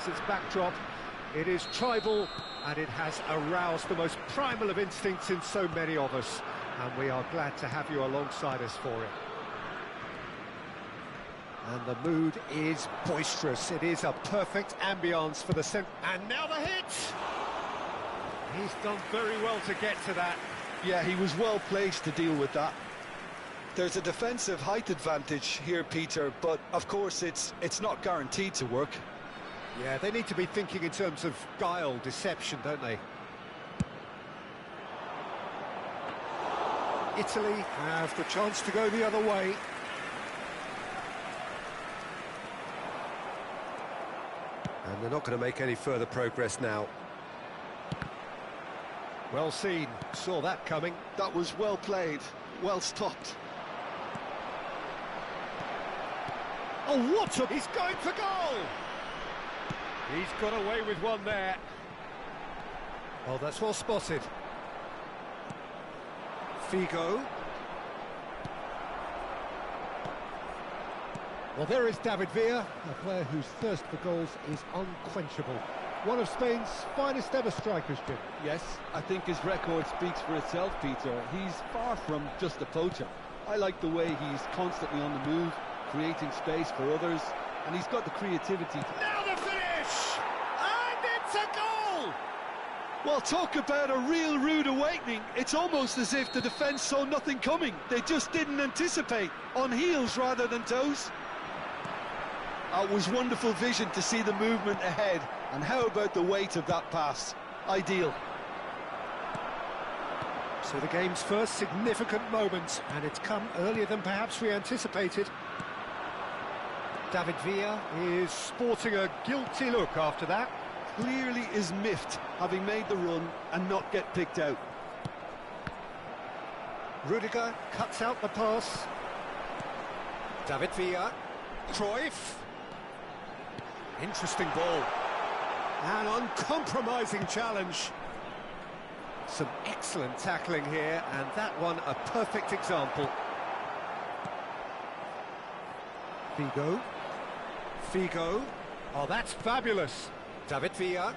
as its backdrop. It is tribal, and it has aroused the most primal of instincts in so many of us, and we are glad to have you alongside us for it. And the mood is boisterous. It is a perfect ambience for the centre. And now the hit! He's done very well to get to that. Yeah, he was well placed to deal with that. There's a defensive height advantage here, Peter, but of course it's not guaranteed to work. Yeah, they need to be thinking in terms of guile, deception, don't they? Italy have the chance to go the other way. And they're not going to make any further progress now. Well seen, saw that coming. That was well played, well stopped. Oh, what a... He's going for goal! He's got away with one there. Oh, that's well spotted. Figo. Well, there is David Villa, a player whose thirst for goals is unquenchable. One of Spain's finest ever strikers, Jim. Yes, I think his record speaks for itself, Peter. He's far from just a poacher. I like the way he's constantly on the move, creating space for others, and he's got the creativity. Now the finish! And it's a goal! Well, talk about a real rude awakening. It's almost as if the defence saw nothing coming. They just didn't anticipate, on heels rather than toes. It was wonderful vision to see the movement ahead, and how about the weight of that pass? Ideal. So the game's first significant moment, and it's come earlier than perhaps we anticipated. David Villa is sporting a guilty look after that. Clearly is miffed, having made the run and not get picked out. Rudiger cuts out the pass. David Villa. Cruyff. Interesting ball. An uncompromising challenge. Some excellent tackling here, and that one a perfect example. Figo. Figo. Oh, that's fabulous. David Villa.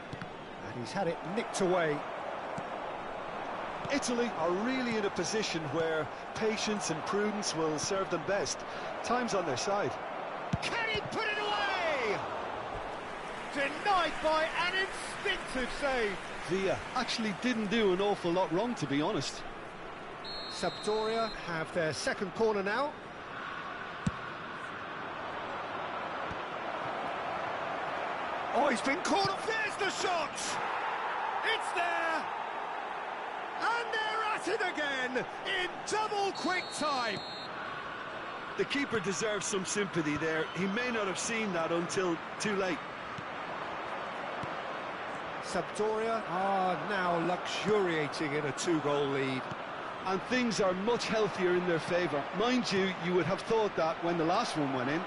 And he's had it nicked away. Italy are really in a position where patience and prudence will serve them best. Time's on their side. Can he put it away? Denied by an instinctive save. Villa actually didn't do an awful lot wrong, to be honest. Sampdoria have their second corner now. Oh, he's been caught up. There's the shot! It's there! And they're at it again in double quick time. The keeper deserves some sympathy there. He may not have seen that until too late. Sampdoria are now luxuriating in a two-goal lead. And things are much healthier in their favour. Mind you, you would have thought that when the last one went in.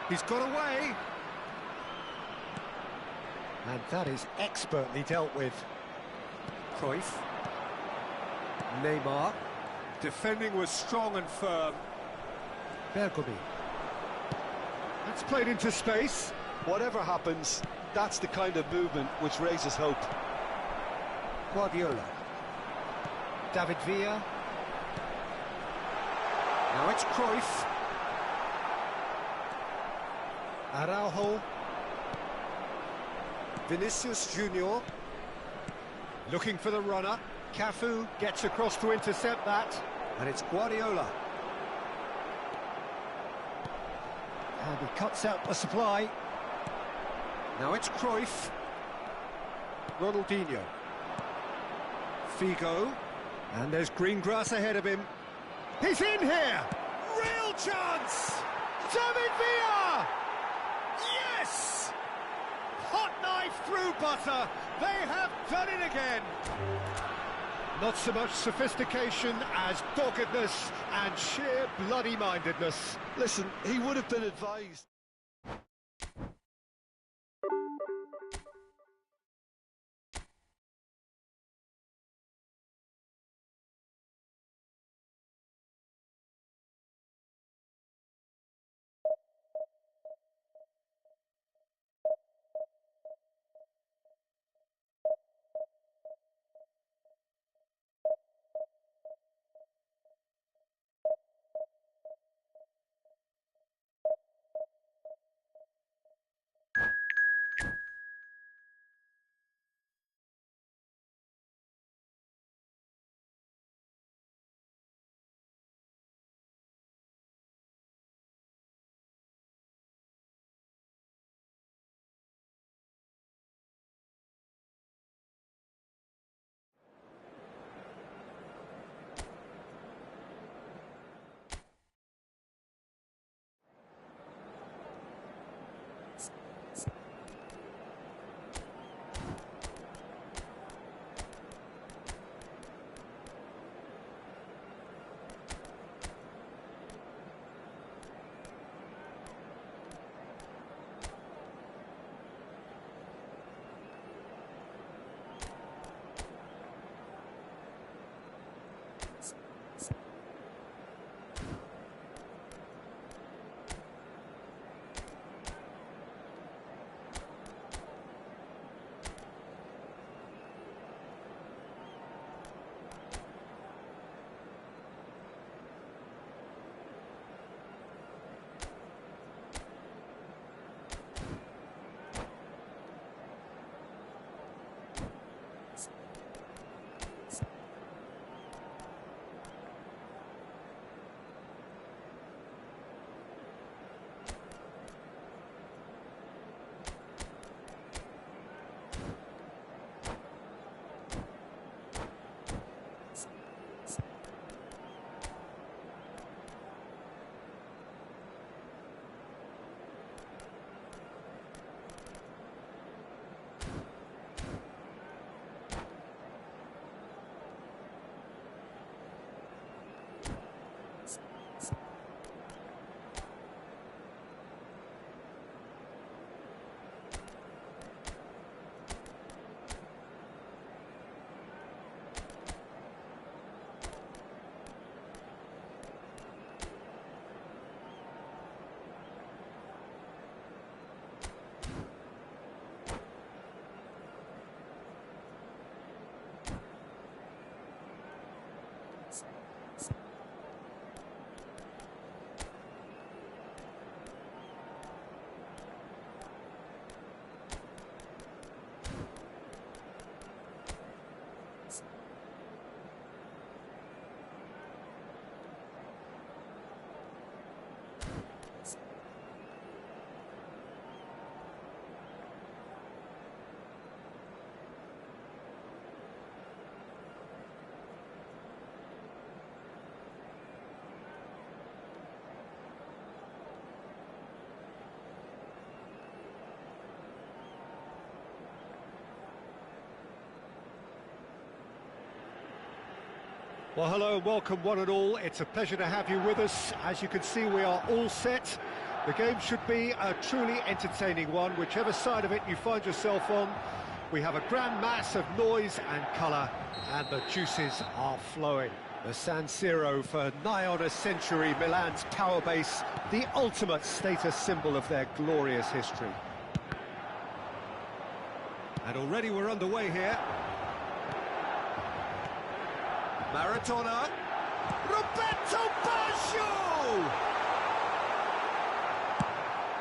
He's got away. And that is expertly dealt with. Cruyff. Neymar. Defending was strong and firm. Bergomi. That's played into space. Whatever happens, that's the kind of movement which raises hope. Guardiola. David Villa. Now it's Cruyff. Araujo. Vinicius Junior. Looking for the runner. Cafu gets across to intercept that. And it's Guardiola. And he cuts out the supply. Now it's Cruyff. Ronaldinho. Figo. And there's green grass ahead of him. He's in here! Real chance! David Villa! Yes! Hot knife through butter. They have done it again. Not so much sophistication as doggedness and sheer bloody-mindedness. Listen, he would have been advised. Well, hello and welcome one and all. It's a pleasure to have you with us. As you can see, we are all set. The game should be a truly entertaining one, whichever side of it you find yourself on. We have a grand mass of noise and colour, and the juices are flowing. The San Siro for nigh on a century, Milan's power base, the ultimate status symbol of their glorious history. And already we're underway here. Maradona, Roberto Baggio!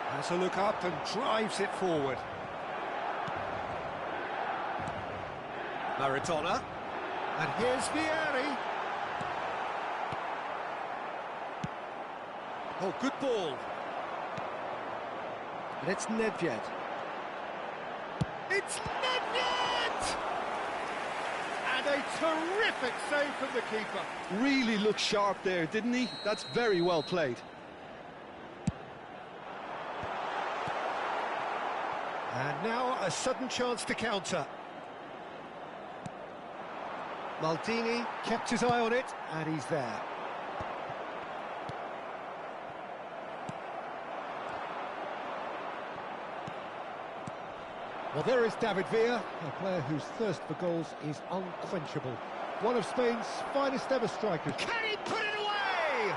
Has a look up and drives it forward. Maradona, and here's Vieri. Oh, good ball. And it's Nedved. It's Nedved! And a terrific save from the keeper. Really looked sharp there, didn't he? That's very well played. And now a sudden chance to counter. Maldini kept his eye on it, and he's there. Well, there is David Villa, a player whose thirst for goals is unquenchable. One of Spain's finest ever strikers. Can he put it away?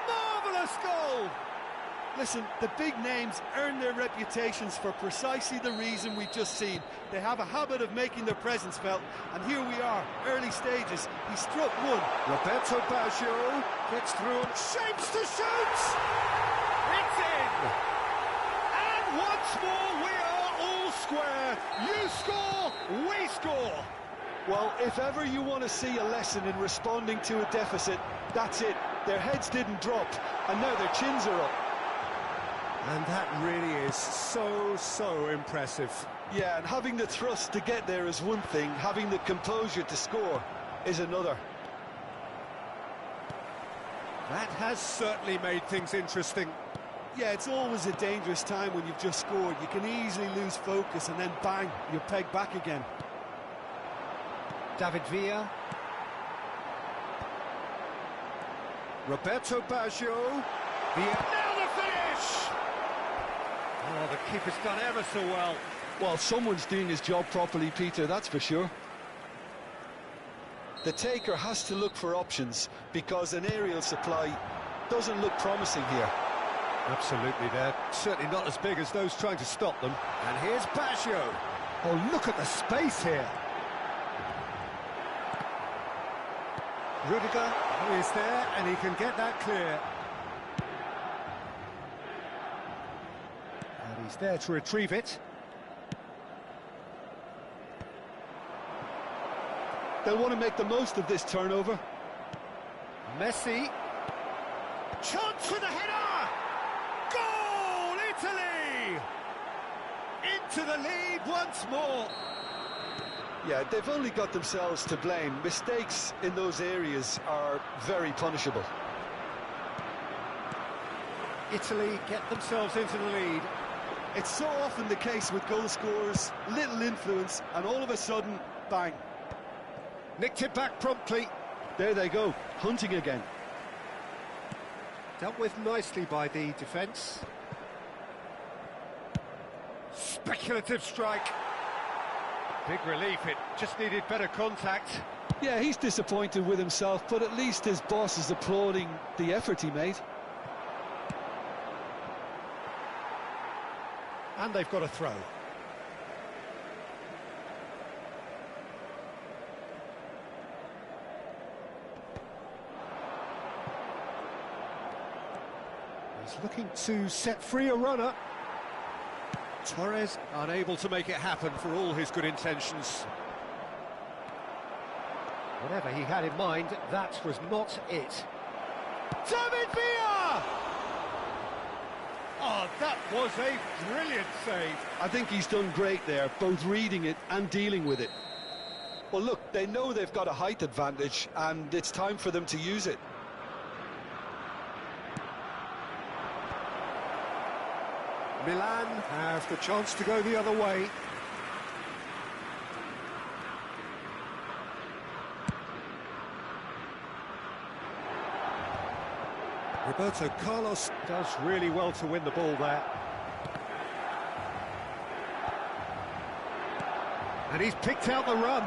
Marvellous goal! Listen, the big names earn their reputations for precisely the reason we've just seen. They have a habit of making their presence felt, and here we are, early stages. He struck one. Roberto Baggio gets through and shapes to shoot! It's in! And once more we are all square. You score, we score! Well, if ever you want to see a lesson in responding to a deficit, that's it. Their heads didn't drop, and now their chins are up. And that really is so impressive. Yeah, and having the thrust to get there is one thing, having the composure to score is another. That has certainly made things interesting. Yeah, it's always a dangerous time when you've just scored. You can easily lose focus and then bang, you're pegged back again. David Villa. Roberto Baggio. Now the finish! Oh, the keeper's done ever so well. Well, someone's doing his job properly, Peter, that's for sure. The taker has to look for options because an aerial supply doesn't look promising here. Absolutely, they're certainly not as big as those trying to stop them. And here's Baggio. Oh, look at the space here. Rudiger is there, and he can get that clear. And he's there to retrieve it. They'll want to make the most of this turnover. Messi. Chance with the header! Goal, Italy! Into the lead once more. Yeah, they've only got themselves to blame. Mistakes in those areas are very punishable. Italy get themselves into the lead. It's so often the case with goal scorers, little influence, and all of a sudden, bang. Nicked it back promptly. There they go, hunting again. Dealt with nicely by the defence. Speculative strike. Big relief, it just needed better contact. Yeah, he's disappointed with himself, but at least his boss is applauding the effort he made. And they've got a throw. He's looking to set free a runner. Torres unable to make it happen for all his good intentions. Whatever he had in mind, that was not it. David Villa! Oh, that was a brilliant save. I think he's done great there, both reading it and dealing with it. Well, look, they know they've got a height advantage, and it's time for them to use it. Milan have the chance to go the other way. Roberto Carlos does really well to win the ball there. And he's picked out the run.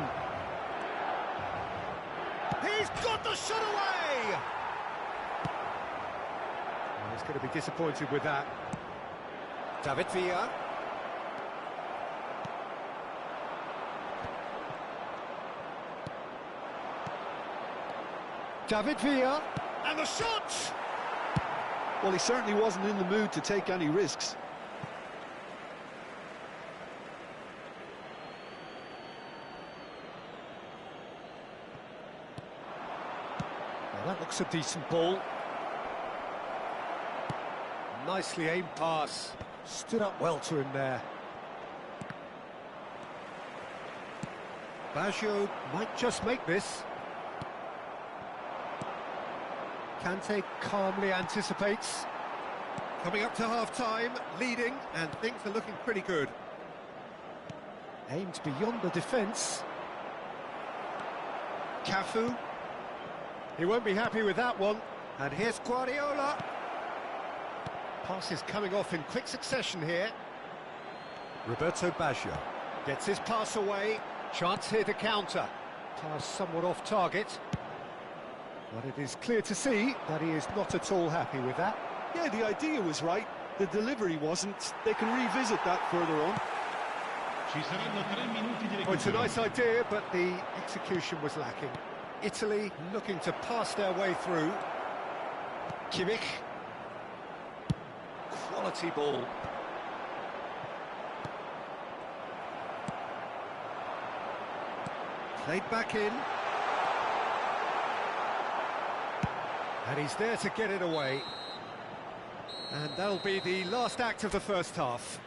He's got the shot away! Well, he's going to be disappointed with that. David Villa. David Villa. And the shot! Well, he certainly wasn't in the mood to take any risks. Well, that looks a decent ball. Nicely aimed pass. Stood up well to him there. Baggio might just make this. Kante calmly anticipates. Coming up to half-time, leading, and things are looking pretty good. Aimed beyond the defence. Cafu. He won't be happy with that one. And here's Guardiola. Passes coming off in quick succession here. Roberto Baggio gets his pass away. Chance here to counter. Pass somewhat off target. But it is clear to see that he is not at all happy with that. Yeah, the idea was right. The delivery wasn't. They can revisit that further on. Oh, it's a nice idea, but the execution was lacking. Italy looking to pass their way through. Kimmich. Quality ball. Played back in. And he's there to get it away. And that'll be the last act of the first half.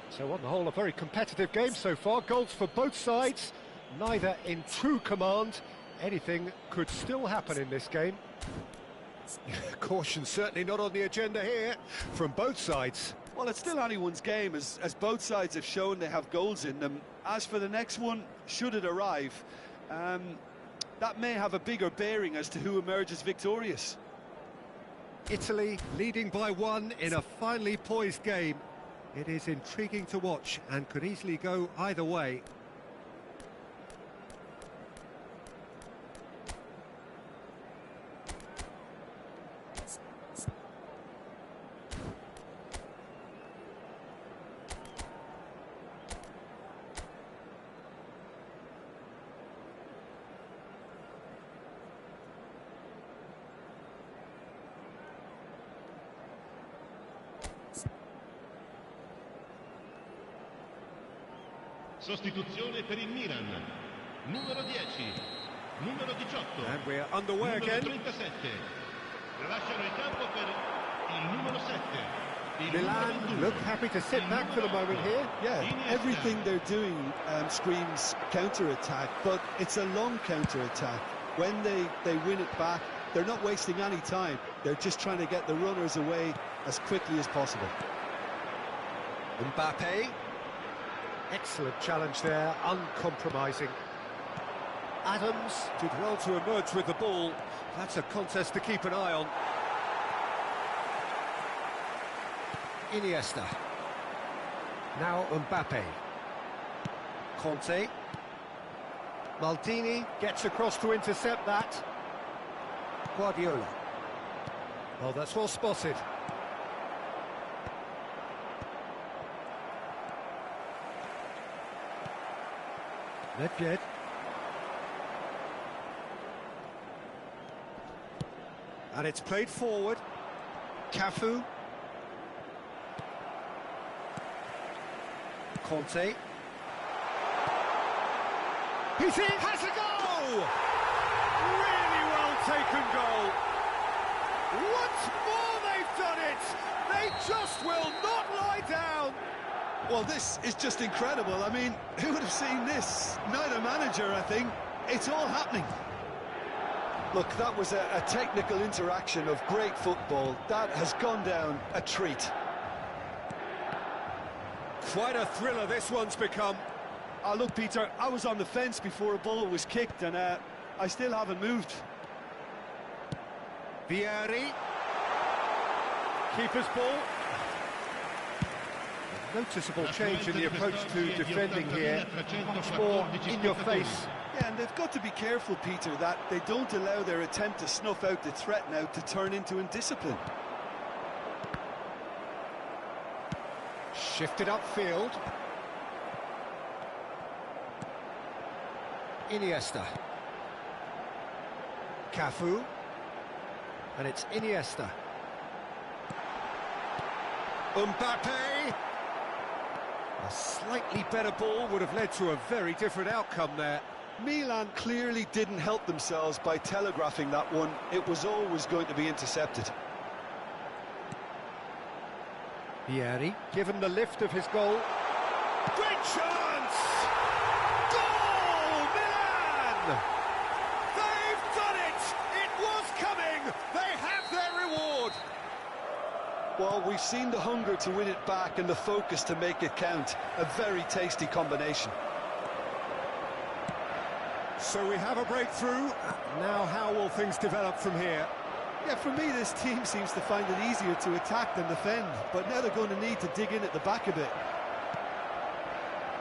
So on the whole, a very competitive game so far. Goals for both sides, neither in true command. Anything could still happen in this game. Caution certainly not on the agenda here from both sides. Well, it's still anyone's game, as both sides have shown they have goals in them. As for the next one, should it arrive, that may have a bigger bearing as to who emerges victorious. Italy leading by 1 in a finely poised game. It is intriguing to watch and could easily go either way. Sostituzione per il Milan. Numero 10, numero 18. And we're underway numero again. 37. Lasciano il campo per il numero 7. Milan look happy to sit back for the moment here. Yeah, everything they're doing screams counter-attack, but it's a long counter-attack. When they win it back, they're not wasting any time. They're just trying to get the runners away as quickly as possible. Mbappe. Excellent challenge there, uncompromising. Adams did well to emerge with the ball. That's a contest to keep an eye on. Iniesta. Now Mbappe. Conte. Maldini gets across to intercept that. Guardiola. Well, that's well spotted. Nedved. And it's played forward. Cafu. Conte. He's in! Has a goal! Really well taken goal. Once more they've done it! They just will not lie down! Well, this is just incredible. I mean, who would have seen this? Neither manager, I think. It's all happening. Look, that was a technical interaction of great football. That has gone down a treat. Quite a thriller this one's become. Oh, look, Peter, I was on the fence before a ball was kicked, and I still haven't moved. Vieri. Keeper's ball. A noticeable change in the approach to defending here. Much more in your face. Yeah, and they've got to be careful, Peter, that they don't allow their attempt to snuff out the threat now to turn into indiscipline. Shifted upfield. Iniesta. Cafu. And it's Iniesta. Mbappe. A slightly better ball would have led to a very different outcome there. Milan clearly didn't help themselves by telegraphing that one. It was always going to be intercepted. Vieri, given the lift of his goal. Great chance! Goal, Milan! They've done it! It was coming! They have their reward! Well, we've seen the hunger to win it back and the focus to make it count. A very tasty combination. So we have a breakthrough. Now how will things develop from here? Yeah, for me, this team seems to find it easier to attack than defend, but now they're going to need to dig in at the back a bit.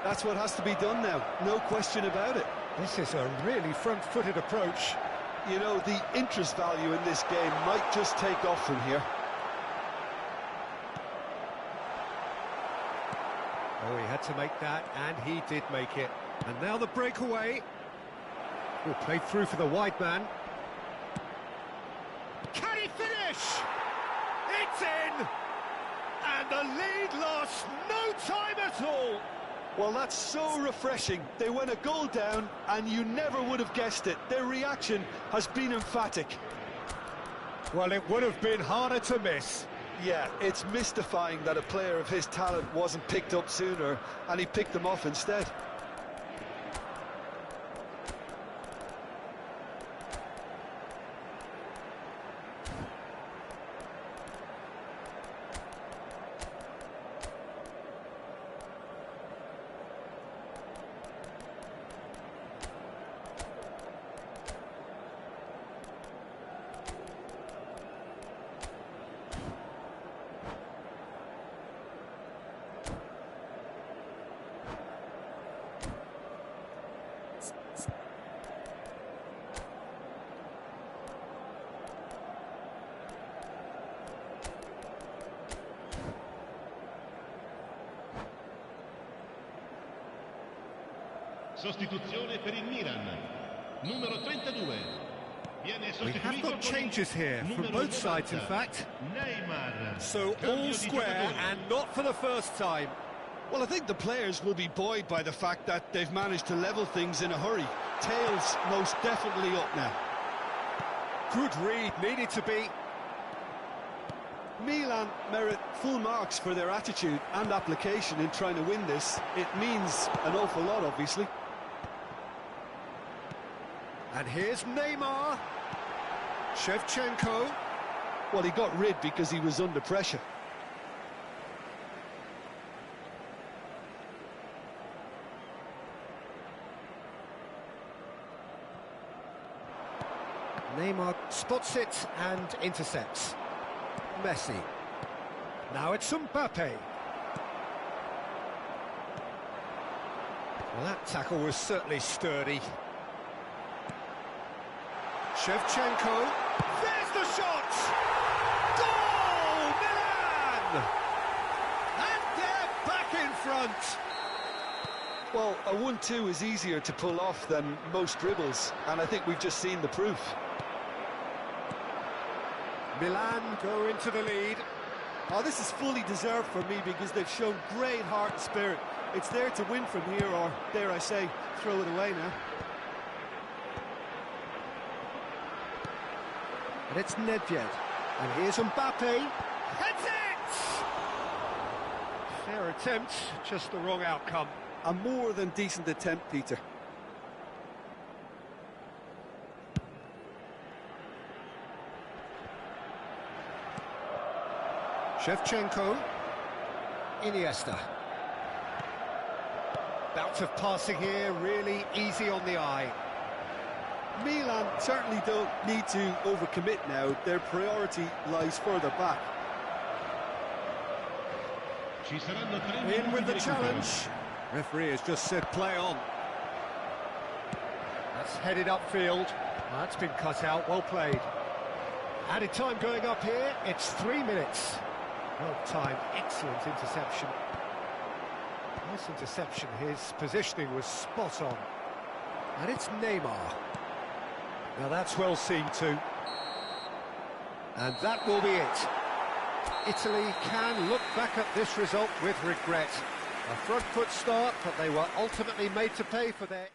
That's what has to be done now, no question about it. This is a really front-footed approach. You know, the interest value in this game might just take off from here. Oh, he had to make that, and he did make it. And now the breakaway. Oh, played through for the wide man. Can he finish? It's in! And the lead lost no time at all! Well, that's so refreshing. They went a goal down, and you never would have guessed it. Their reaction has been emphatic. Well, it would have been harder to miss. Yeah, it's mystifying that a player of his talent wasn't picked up sooner, and he picked them off instead. Sostituzione per il Milan. Numero 32. Viene We have sostituito got changes here from numero both sides, in 90. fact. Neymar. So Cambio all di square, giocatore. and not for the first time. Well, I think the players will be buoyed by the fact that they've managed to level things in a hurry. Tails most definitely up now. Good read, needed to be. Milan merit full marks for their attitude and application in trying to win this. It means an awful lot, obviously. And here's Neymar. Shevchenko. Well, he got rid because he was under pressure. Neymar spots it and intercepts. Messi. Now it's Mbappe. Well, that tackle was certainly sturdy. Shevchenko. There's the shot! Goal, Milan! And they're back in front. Well, a 1-2 is easier to pull off than most dribbles, and I think we've just seen the proof. Milan go into the lead. Oh, this is fully deserved for me because they've shown great heart and spirit. It's there to win from here, or, dare I say, throw it away now. And it's Nedved. And here's Mbappe. Heads it! Fair attempt, just the wrong outcome. A more than decent attempt, Peter. Shevchenko. Iniesta. Bout of passing here, really easy on the eye. Milan certainly don't need to overcommit now. Their priority lies further back. Ci saranno 3 In minuti with di the recupero. challenge. Referee has just said play on. That's headed upfield. That's been cut out, well played. Added time going up here, it's 3 minutes. Well timed, excellent interception. Nice interception, his positioning was spot on. And it's Neymar. Now that's well seen too. And that will be it. Italy can look back at this result with regret. A front foot start, but they were ultimately made to pay for their...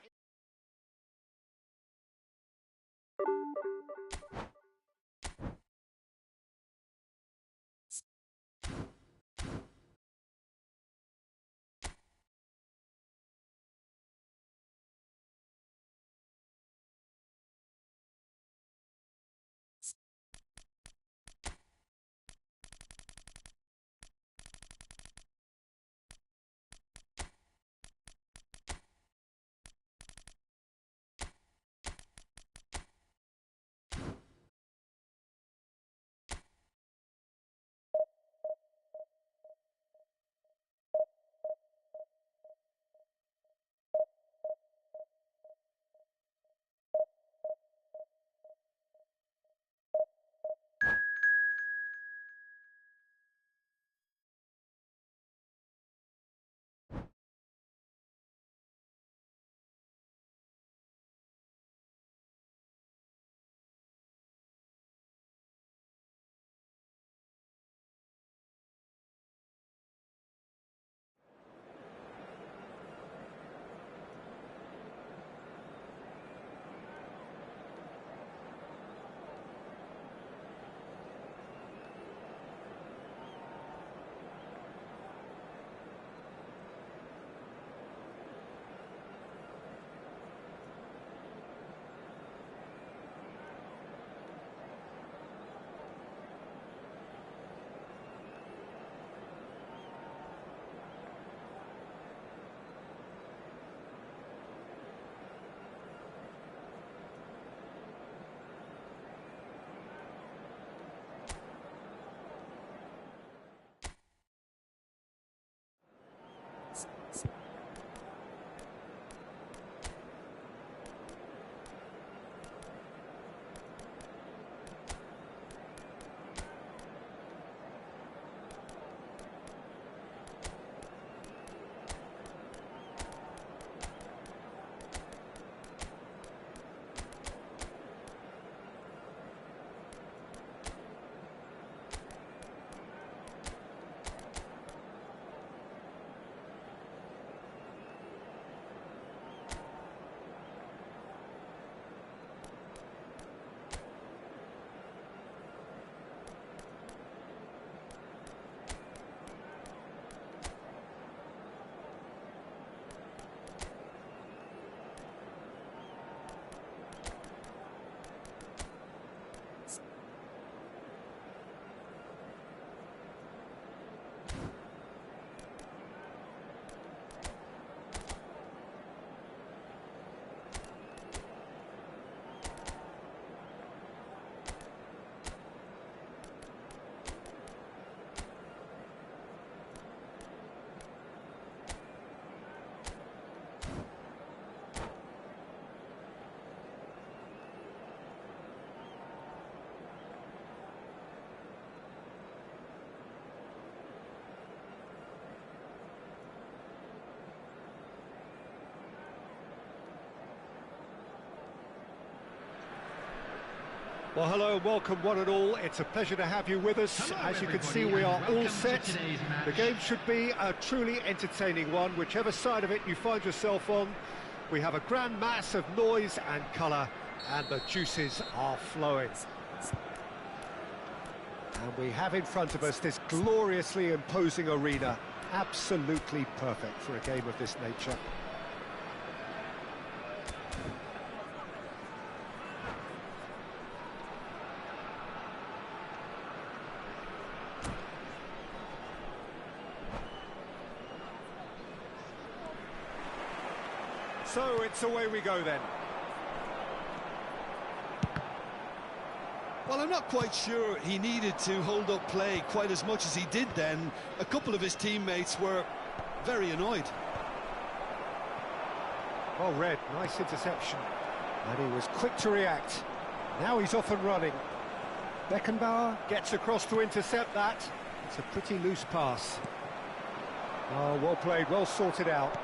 Well, hello and welcome one and all. It's a pleasure to have you with us. Hello, As you can see, everybody, we are and all welcome to set. today's match. The game should be a truly entertaining one, whichever side of it you find yourself on. We have a grand mass of noise and colour, and the juices are flowing. And we have in front of us this gloriously imposing arena, absolutely perfect for a game of this nature. So it's away we go then. Well, I'm not quite sure he needed to hold up play quite as much as he did then. A couple of his teammates were very annoyed. Well read, nice interception. And he was quick to react. Now he's off and running. Beckenbauer gets across to intercept that. It's a pretty loose pass. Oh, well played, well sorted out.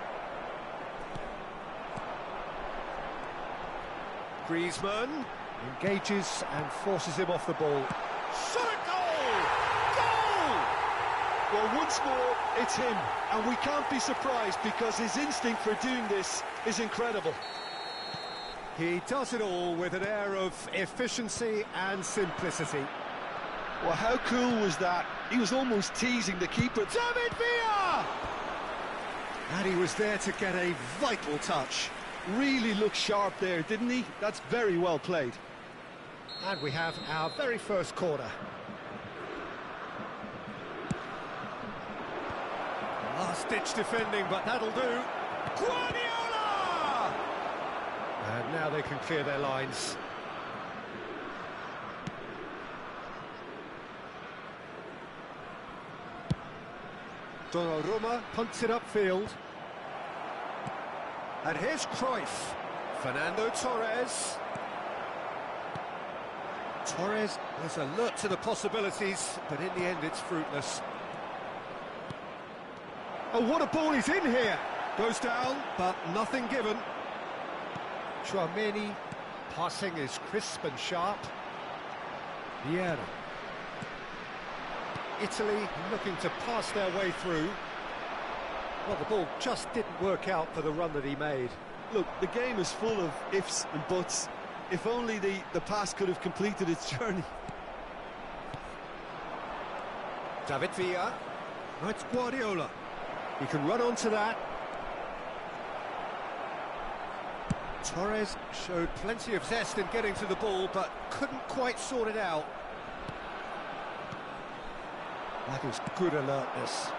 Griezmann engages and forces him off the ball. Shot a goal! Goal! Well, once more, it's him. And we can't be surprised because his instinct for doing this is incredible. He does it all with an air of efficiency and simplicity. Well, how cool was that? He was almost teasing the keeper. David Villa! And he was there to get a vital touch. Really looked sharp there, didn't he? That's very well played. And we have our very first corner. Last-ditch defending, but that'll do. Guardiola! And now they can clear their lines. Donnarumma punts it upfield. And here's Cruyff. Fernando Torres. Torres is alert to the possibilities, but in the end it's fruitless. Oh, what a ball he's in here! Goes down, but nothing given. Tchouaméni, passing is crisp and sharp. Vieira. Italy looking to pass their way through. Well, the ball just didn't work out for the run that he made. Look, the game is full of ifs and buts. If only the pass could have completed its journey. David Villa. Now it's Guardiola. He can run onto that. Torres showed plenty of zest in getting to the ball, but couldn't quite sort it out. That is good alertness.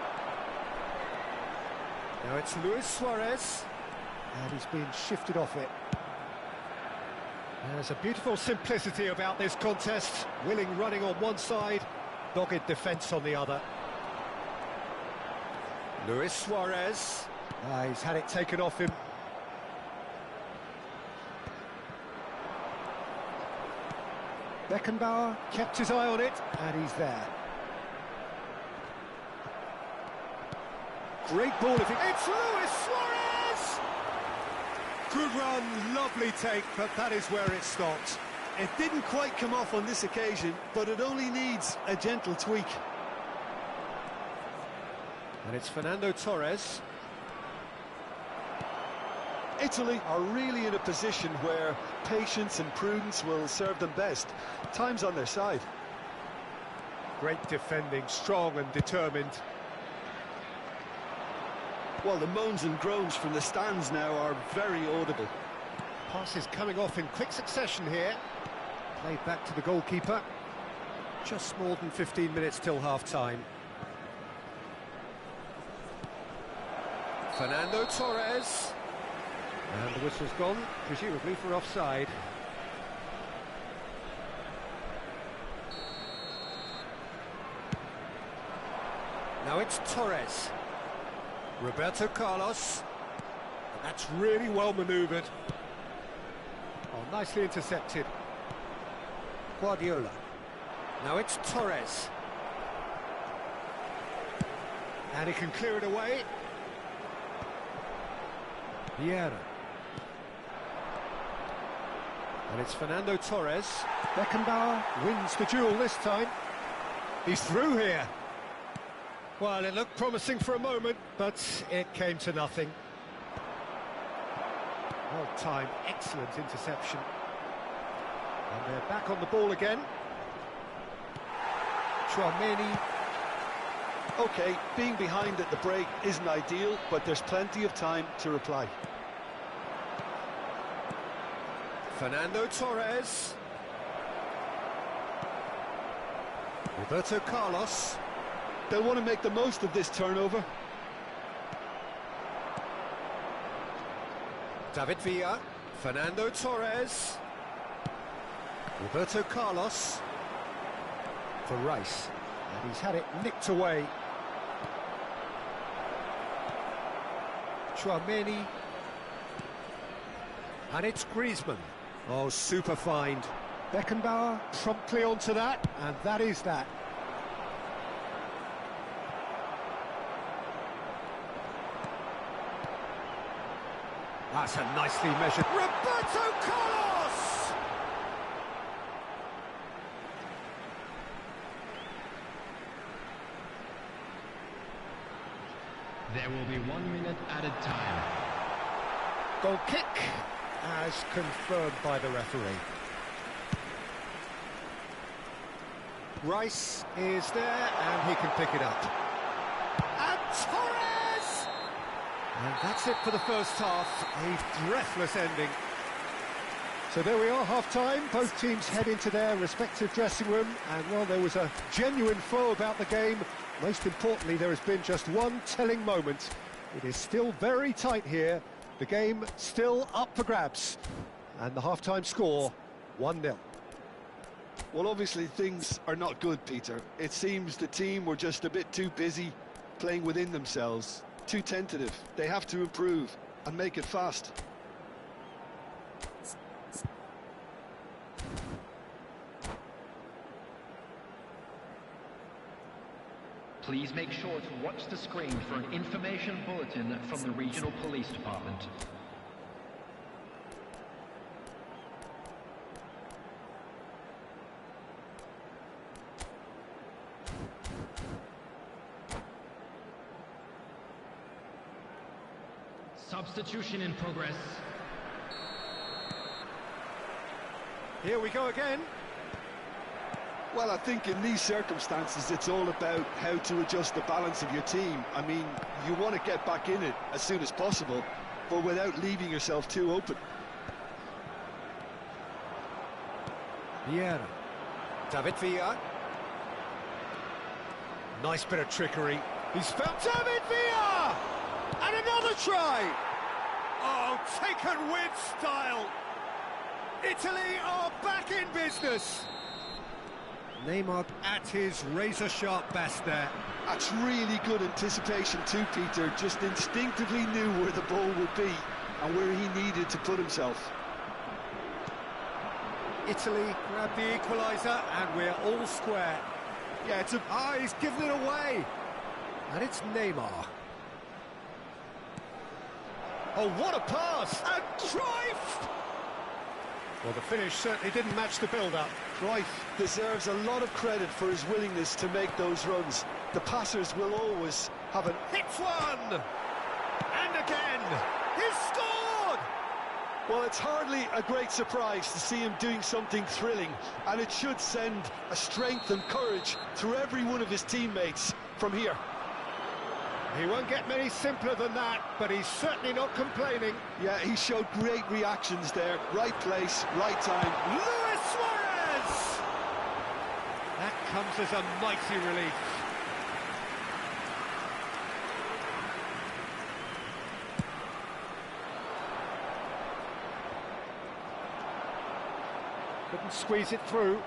Now it's Luis Suarez, and he's been shifted off it. There's a beautiful simplicity about this contest. Willing running on one side, dogged defence on the other. Luis Suarez. He's had it taken off him. Beckenbauer kept his eye on it, and he's there. Great ball if it's Luis Suarez! Good run, lovely take, but that is where it stopped. It didn't quite come off on this occasion, but it only needs a gentle tweak. And it's Fernando Torres. Italy are really in a position where patience and prudence will serve them best. Time's on their side. Great defending, strong and determined. Well, the moans and groans from the stands now are very audible. Passes coming off in quick succession here. Played back to the goalkeeper. Just more than 15 minutes till half-time. Fernando Torres. And the whistle's gone, presumably for offside. Now it's Torres. Roberto Carlos. And that's really well manoeuvred. Oh, nicely intercepted. Guardiola. Now it's Torres. And he can clear it away. Vieira. And it's Fernando Torres. Beckenbauer wins the duel this time. He's through here. Well, it looked promising for a moment, but it came to nothing. Well timed, excellent interception. And they're back on the ball again. Tchouaméni. OK, being behind at the break isn't ideal, but there's plenty of time to reply. Fernando Torres. Roberto Carlos. They'll want to make the most of this turnover. David Villa. Fernando Torres. Roberto Carlos. For Rice. And he's had it nicked away. Chouameni. And it's Griezmann. Oh, super find. Beckenbauer promptly onto that, and that is that. That's a nicely measured... Roberto Carlos! There will be 1 minute added time. Goal kick, as confirmed by the referee. Rice is there, and he can pick it up. And Torres! And that's it for the first half, a breathless ending. So there we are, half-time. Both teams head into their respective dressing room, and while there was a genuine flow about the game, most importantly, there has been just one telling moment. It is still very tight here. The game still up for grabs. And the half-time score, 1-0. Well, obviously things are not good, Peter. It seems the team were just a bit too busy playing within themselves, too tentative. They have to improve and make it fast. Please make sure to watch the screen for an information bulletin from the regional police department. Substitution in progress. Here we go again. Well, I think in these circumstances it's all about how to adjust the balance of your team. I mean, you want to get back in it as soon as possible, but without leaving yourself too open. Vieira. David Villa. Nice bit of trickery. He's found David Villa! And another try! Oh, taken with style! Italy are back in business! Neymar at his razor-sharp best there. That's really good anticipation too, Peter. Just instinctively knew where the ball would be and where he needed to put himself. Italy grab the equaliser, and we're all square. Yeah, it's a... Ah, he's given it away! And it's Neymar. Oh, what a pass! And Cruyff! Well, the finish certainly didn't match the build-up. Cruyff deserves a lot of credit for his willingness to make those runs. The passers will always have an... Hits one! And again! He's scored! Well, it's hardly a great surprise to see him doing something thrilling, and it should send a strength and courage through every one of his teammates from here. He won't get many simpler than that, but he's certainly not complaining. Yeah, he showed great reactions there. Right place, right time. Luis Suarez! That comes as a mighty relief. Couldn't squeeze it through.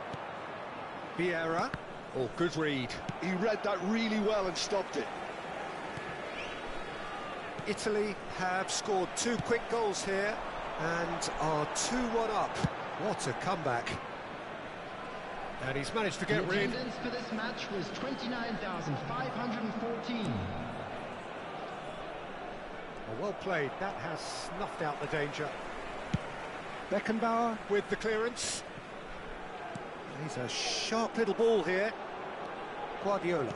Vieira. Oh, good read. He read that really well and stopped it. Italy have scored 2 quick goals here and are 2-1 up. What a comeback. And he's managed to get The rid. attendance for this match was 29,514. Well played. That has snuffed out the danger. Beckenbauer with the clearance. He's a sharp little ball here. Guardiola.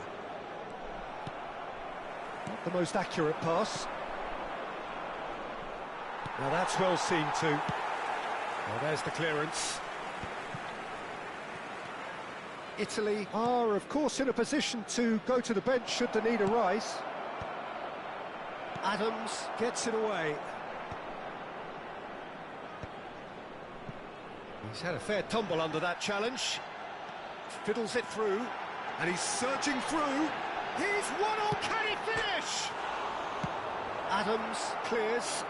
Not the most accurate pass. Now that's well seen too. Well, there's the clearance. Italy are, of course, in a position to go to the bench should the need arise. Adams gets it away. He's had a fair tumble under that challenge. Fiddles it through, and he's surging through. He's 1-0, can he finish? Adams clears.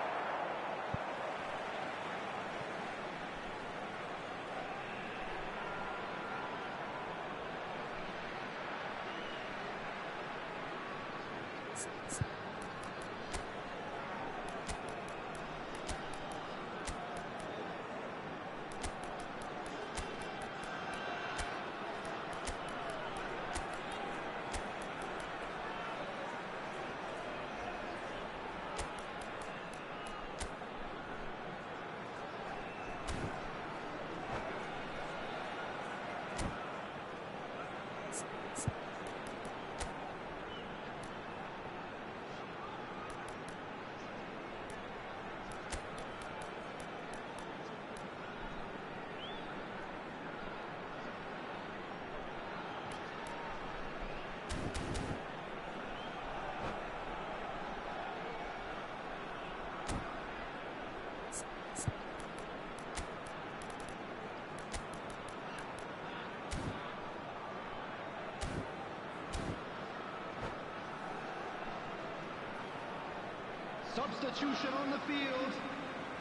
Substitution on the field.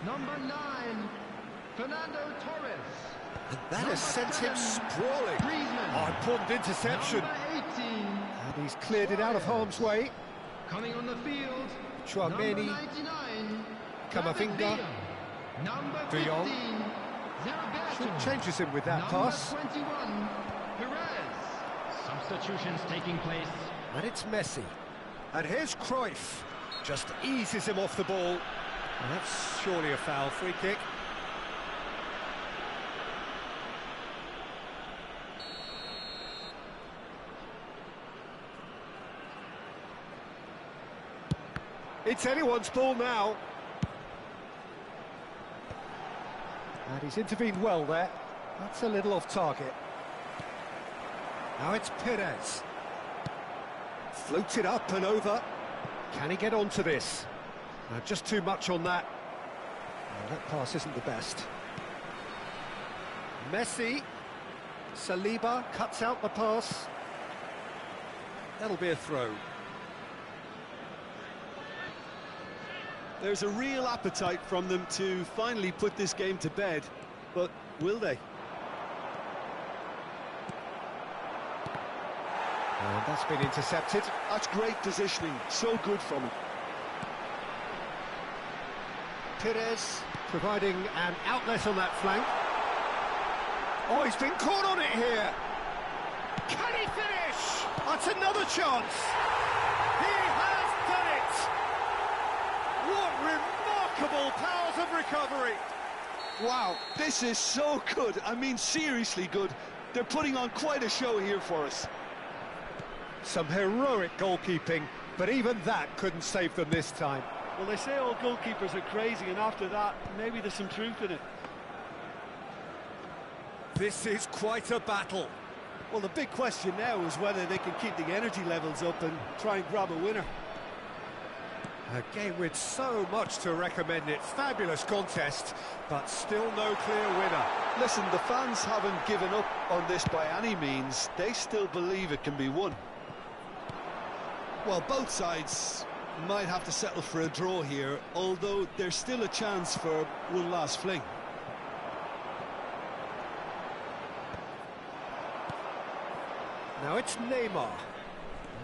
Number 9, Fernando Torres. And that has sent him sprawling. Griezmann. Oh, important interception. Number 18. And he's cleared it out of harm's way. Coming on the field. Chouameni. Number 99. Camavinga. David Villa. Number De 15. Jong. Zerberto. Changes him with that Number pass. 21. Perez. Substitutions taking place. And it's Messi. And here's Cruyff. Just eases him off the ball. And that's surely a foul. Free kick. It's anyone's ball now. And he's intervened well there. That's a little off target. Now it's Perez. Floated up and over. Can he get onto this? Just too much on that. That pass isn't the best. Messi. Saliba cuts out the pass. That'll be a throw. There's a real appetite from them to finally put this game to bed, but will they? And that's been intercepted. That's great positioning, so good from him. Perez providing an outlet on that flank. Oh, he's been caught on it here. Can he finish? That's another chance. He has done it. What remarkable powers of recovery. Wow, this is so good. I mean, seriously good. They're putting on quite a show here for us. Some heroic goalkeeping, but even that couldn't save them this time. Well, they say all goalkeepers are crazy, and after that, maybe there's some truth in it. This is quite a battle. Well, the big question now is whether they can keep the energy levels up and try and grab a winner. A game with so much to recommend it. Fabulous contest, but still no clear winner. Listen, the fans haven't given up on this by any means. They still believe it can be won. Well, both sides might have to settle for a draw here, although there's still a chance for one last fling. Now it's Neymar.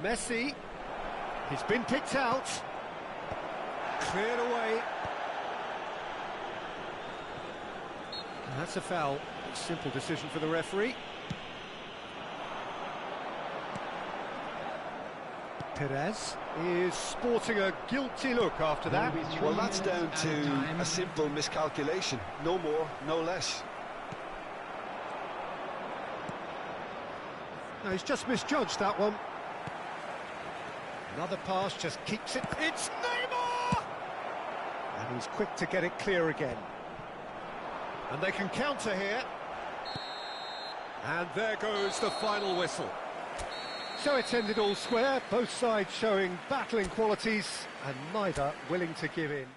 Messi. He's been picked out. Cleared away. And that's a foul. Simple decision for the referee. Perez is sporting a guilty look after that. Well, that's down to a simple miscalculation. No more, no less. No, he's just misjudged that one. Another pass just keeps it. It's Neymar! And he's quick to get it clear again. And they can counter here. And there goes the final whistle. So it's ended all square, both sides showing battling qualities and neither willing to give in.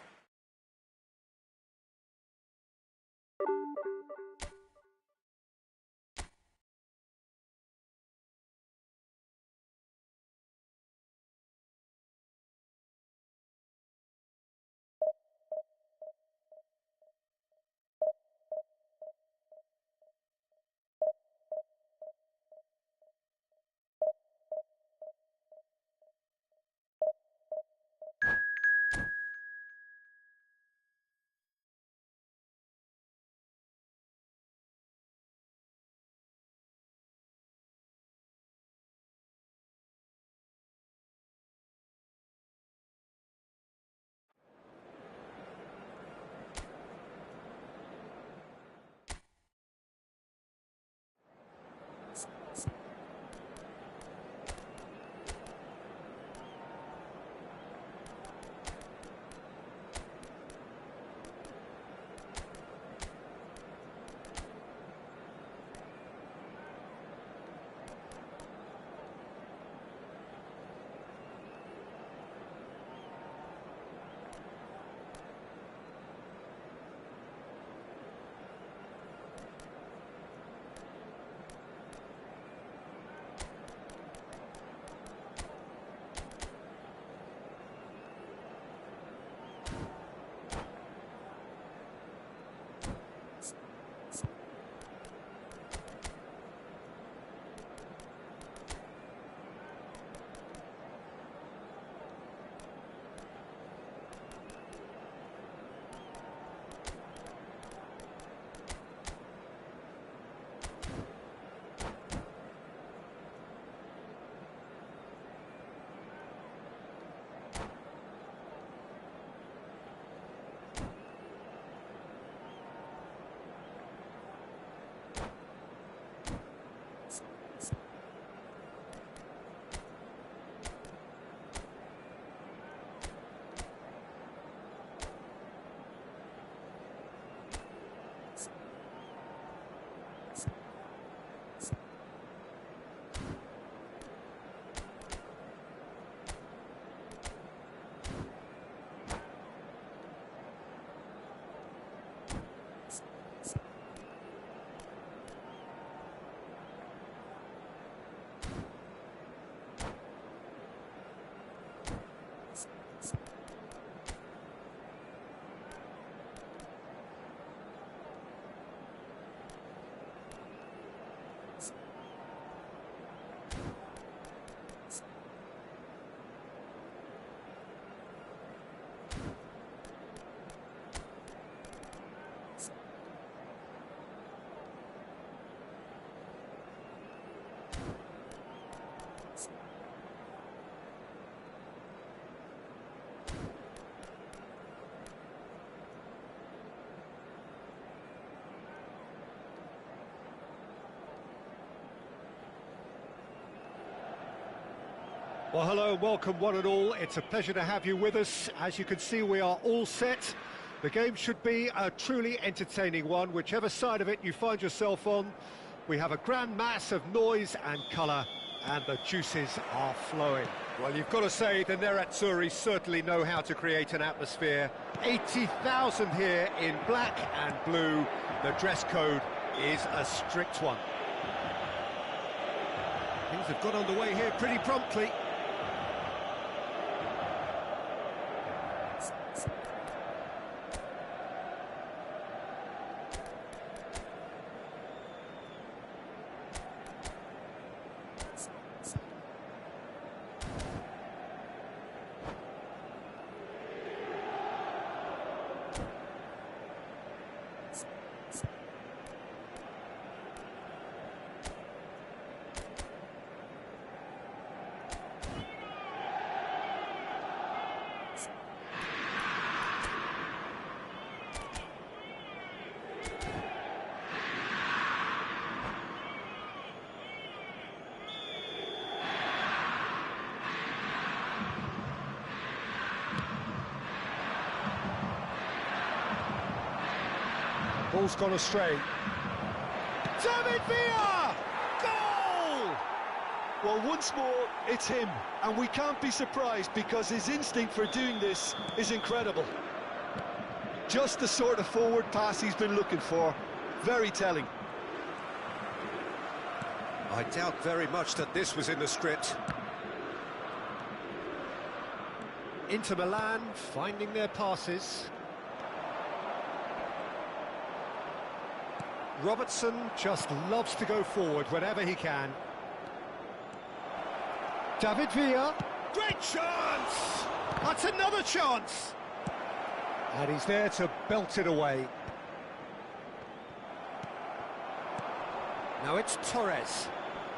Well, hello and welcome one and all. It's a pleasure to have you with us. As you can see, we are all set. The game should be a truly entertaining one, whichever side of it you find yourself on. We have a grand mass of noise and colour, and the juices are flowing. Well, you've got to say, the Nerazzurri certainly know how to create an atmosphere. 80,000 here in black and blue. The dress code is a strict one. Things have got underway here pretty promptly. Ball's gone astray. David Villa! Goal! Well, once more, it's him, and we can't be surprised because his instinct for doing this is incredible. Just the sort of forward pass he's been looking for. Very telling. I doubt very much that this was in the script. Inter Milan finding their passes. Robertson just loves to go forward whenever he can. David Villa. Great chance! That's another chance! And he's there to belt it away. Now it's Torres.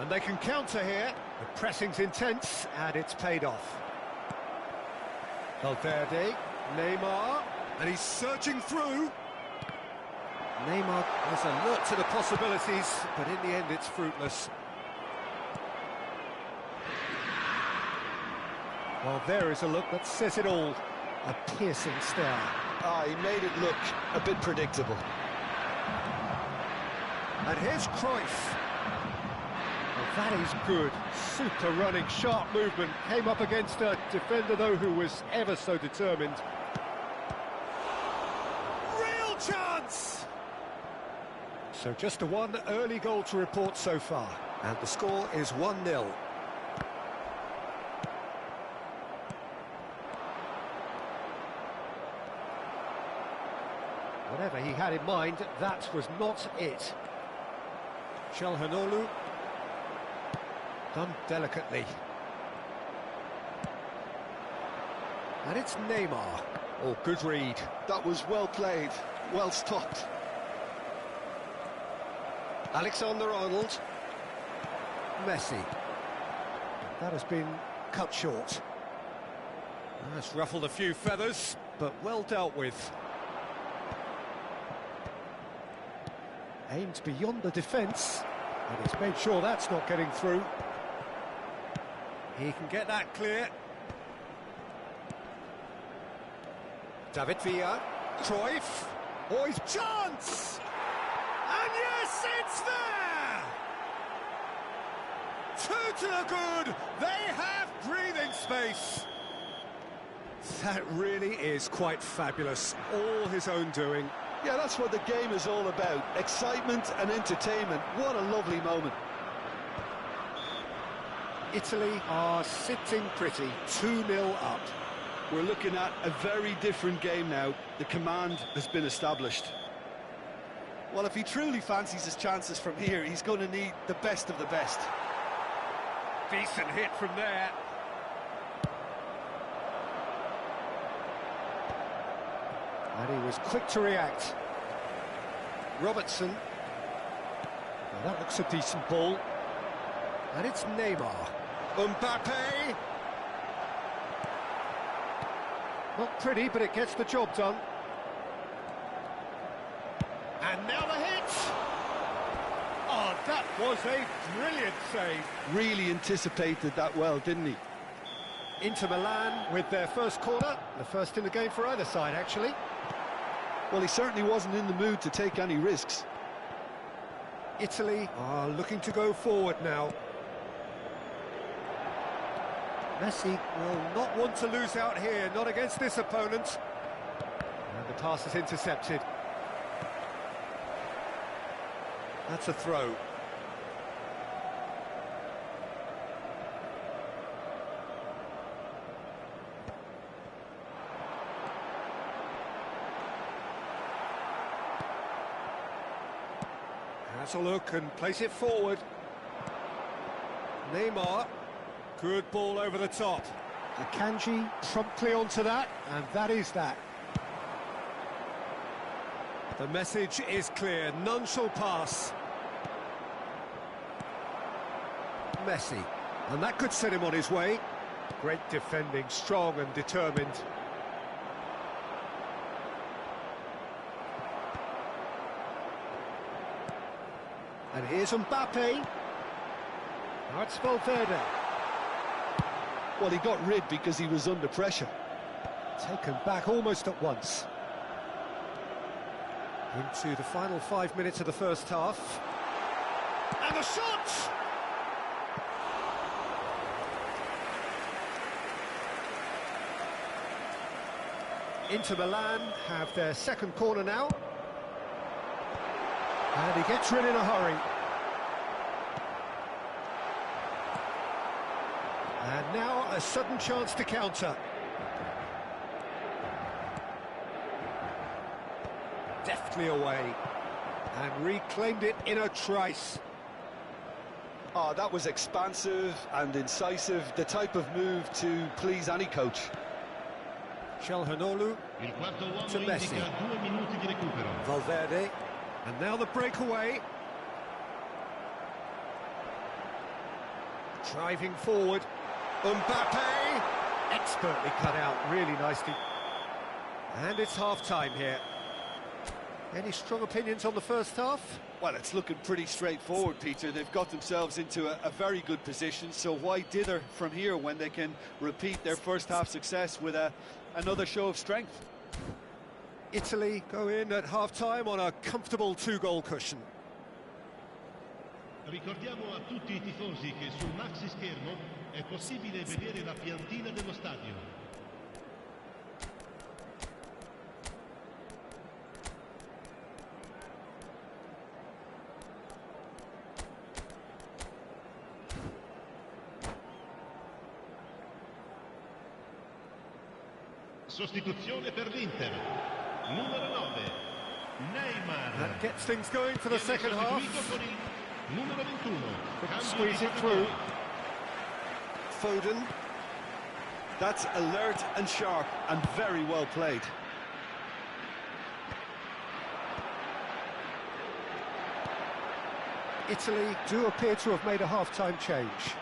And they can counter here. The pressing's intense, and it's paid off. Valverde, Neymar, and he's searching through. Neymar is alert to the possibilities, but in the end it's fruitless. Well, there is a look that says it all. A piercing stare. Ah, he made it look a bit predictable. And here's Cruyff. Well, that is good. Super running, sharp movement. Came up against a defender, though, who was ever so determined. Real chance! So just a one early goal to report so far. And the score is 1-0. Whatever he had in mind, that was not it. Çalhanoğlu. Done delicately. And it's Neymar. Oh, good read. That was well played, well stopped. Alexander-Arnold. Messi. That has been cut short. That's ruffled a few feathers, but well dealt with. Aimed beyond the defence, and he's made sure that's not getting through. He can get that clear. David Villa. Cruyff. Oh, his chance! And yes, it's there! Two to the good. They have breathing space. That really is quite fabulous. All his own doing. Yeah, that's what the game is all about. Excitement and entertainment. What a lovely moment. Italy are sitting pretty, 2-0 up. We're looking at a very different game now. The command has been established. Well, if he truly fancies his chances from here, he's going to need the best of the best. Decent hit from there. And he was quick to react. Robertson. Now that looks a decent ball. And it's Neymar. Mbappe. Not pretty, but it gets the job done. And now the hit! Oh, that was a brilliant save. Really anticipated that well, didn't he? Inter Milan with their first corner, the first in the game for either side, actually. Well, he certainly wasn't in the mood to take any risks. Italy are looking to go forward now. Messi will not want to lose out here, not against this opponent. And the pass is intercepted. That's a throw. Has a look and place it forward. Neymar, good ball over the top. Akanji promptly onto that, and that is that. The message is clear, none shall pass. Messi, and that could set him on his way. Great defending, strong and determined. And here's Mbappe. Now it's Valverde. Well, he got rid because he was under pressure. Taken back almost at once. Into the final 5 minutes of the first half. And the shot! Inter Milan have their second corner now. And he gets rid in a hurry. And now a sudden chance to counter. Deftly away. And reclaimed it in a trice. Oh, that was expansive and incisive, the type of move to please any coach. Calhanoglu to Messi. 2 minuti di recupero. Valverde. And now the breakaway. Driving forward. Mbappe. Expertly cut out, really nicely. And it's half-time here. Any strong opinions on the first half? Well, it's looking pretty straightforward, Peter. They've got themselves into a very good position, so why dither from here when they can repeat their first half success with another show of strength? Italy go in at half-time on a comfortable 2-goal cushion. Ricordiamo a tutti I tifosi che sul maxi schermo è possibile vedere la piantina dello stadio. Sostituzione per l'Inter. Numero 9, Neymar. That gets things going for the second half. Con il numero 21. Couldn't squeeze it through. Foden. That's alert and sharp and very well played. Italy do appear to have made a half-time change.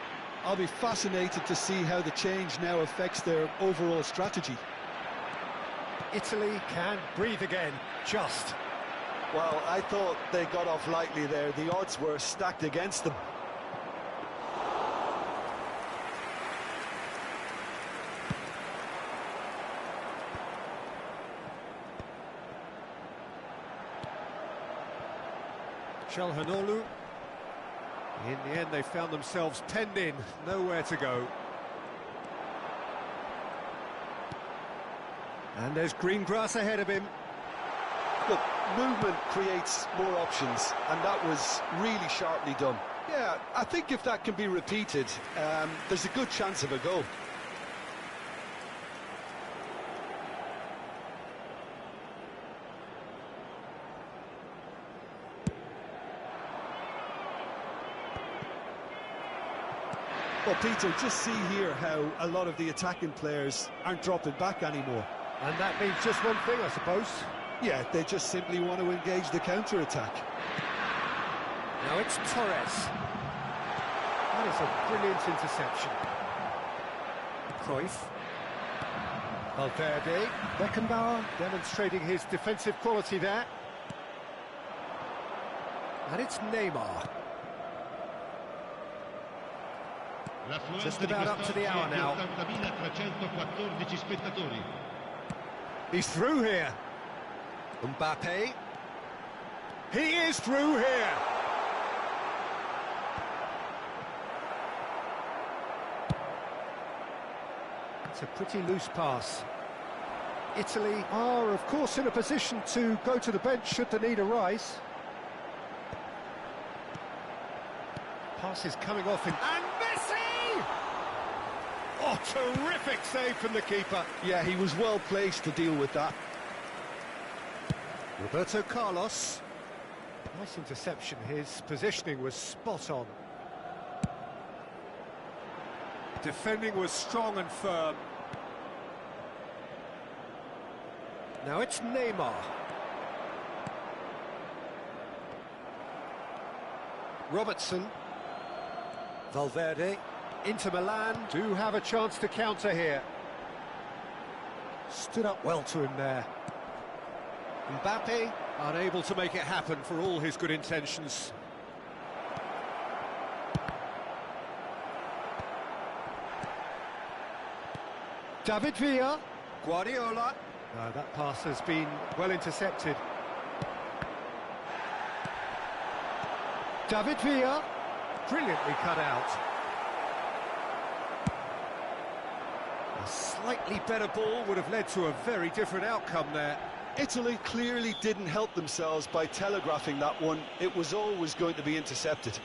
I'll be fascinated to see how the change now affects their overall strategy. Italy can breathe again, just. Well, I thought they got off lightly there. The odds were stacked against them. Calhanoglu. In the end, they found themselves penned in, nowhere to go. And there's green grass ahead of him. Look, movement creates more options, and that was really sharply done. Yeah, I think if that can be repeated, there's a good chance of a goal. Well, Peter, just see here how a lot of the attacking players aren't dropping back anymore. And that means just one thing, I suppose. Yeah, they just simply want to engage the counter-attack. Now it's Torres. That is a brilliant interception. Cruyff. Valverde. Beckenbauer demonstrating his defensive quality there. And it's Neymar. Just about up to the hour now. 80.314 spettatori. He's through here. Mbappe. He is through here. It's a pretty loose pass. Italy are, of course, in a position to go to the bench should the need arise. Pass is coming off in... And Messi! Oh, terrific save from the keeper. Yeah, he was well placed to deal with that. Roberto Carlos. Nice interception. His positioning was spot on. Defending was strong and firm. Now it's Neymar. Robertson. Valverde. Inter Milan do have a chance to counter here. Stood up well to him there. Mbappe unable to make it happen for all his good intentions. David Villa. Guardiola. No, that pass has been well intercepted. David Villa. Brilliantly cut out. A slightly better ball would have led to a very different outcome there. Italy clearly didn't help themselves by telegraphing that one. It was always going to be intercepted.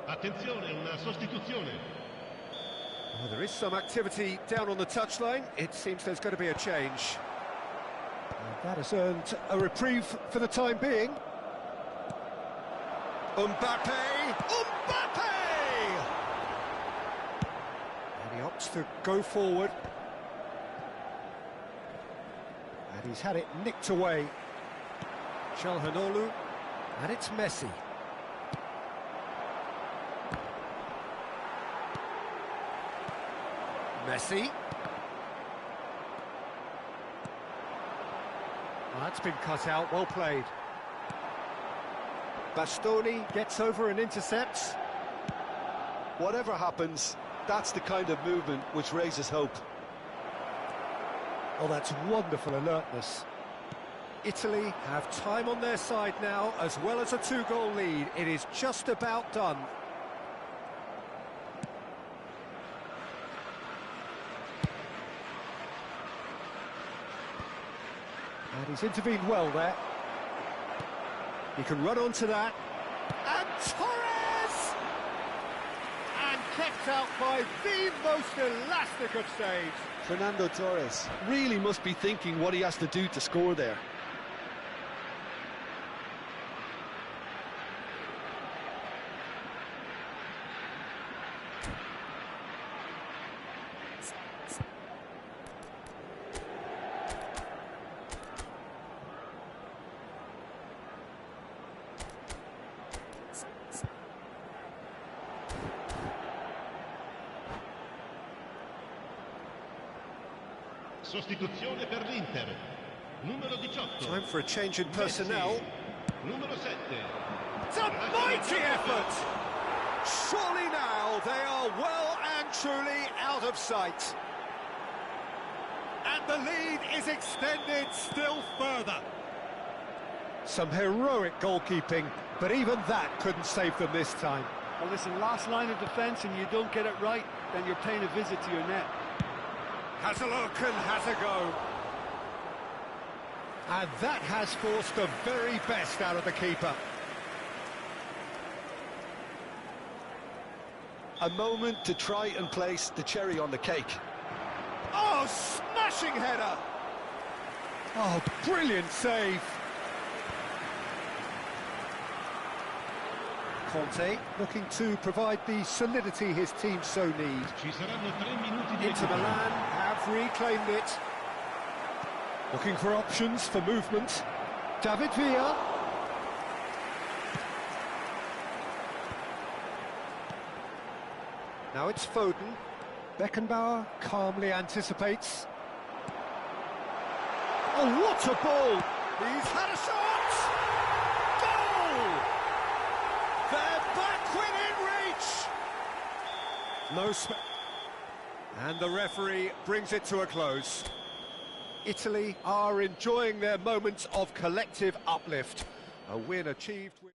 Attenzione, una sostituzione. Well, there is some activity down on the touchline. It seems there's going to be a change. And that has earned a reprieve for the time being. Mbappe! Mbappe! And he opts to go forward. And he's had it nicked away. Çalhanoğlu. And it's Messi. Messi. Well, that's been cut out, well played. Bastoni gets over and intercepts. Whatever happens, that's the kind of movement which raises hope. Oh, that's wonderful alertness. Italy have time on their side now, as well as a two-goal lead. It is just about done. And he's intervened well there. He can run onto that. And Torres! And kept out by the most elastic of saves. Fernando Torres really must be thinking what he has to do to score there. Sostituzione per l'Inter. Numero 18. Time for a change in personnel. Numero 7. It's a mighty effort! Surely now they are well and truly out of sight. And the lead is extended still further. Some heroic goalkeeping, but even that couldn't save them this time. Well, listen, last line of defence and you don't get it right, then you're paying a visit to your net. Has a look and has a go. And that has forced the very best out of the keeper. A moment to try and place the cherry on the cake. Oh, smashing header! Oh, brilliant save! Conte looking to provide the solidity his team so need. Ci saranno 3 minuti di Inter recupero. Milan have reclaimed it. Looking for options for movement. David Villa. Now it's Foden. Beckenbauer calmly anticipates. Oh, what a ball! He's had a shot! Goal! They're back within reach! No and the referee brings it to a close. Italy are enjoying their moments of collective uplift. A win achieved with...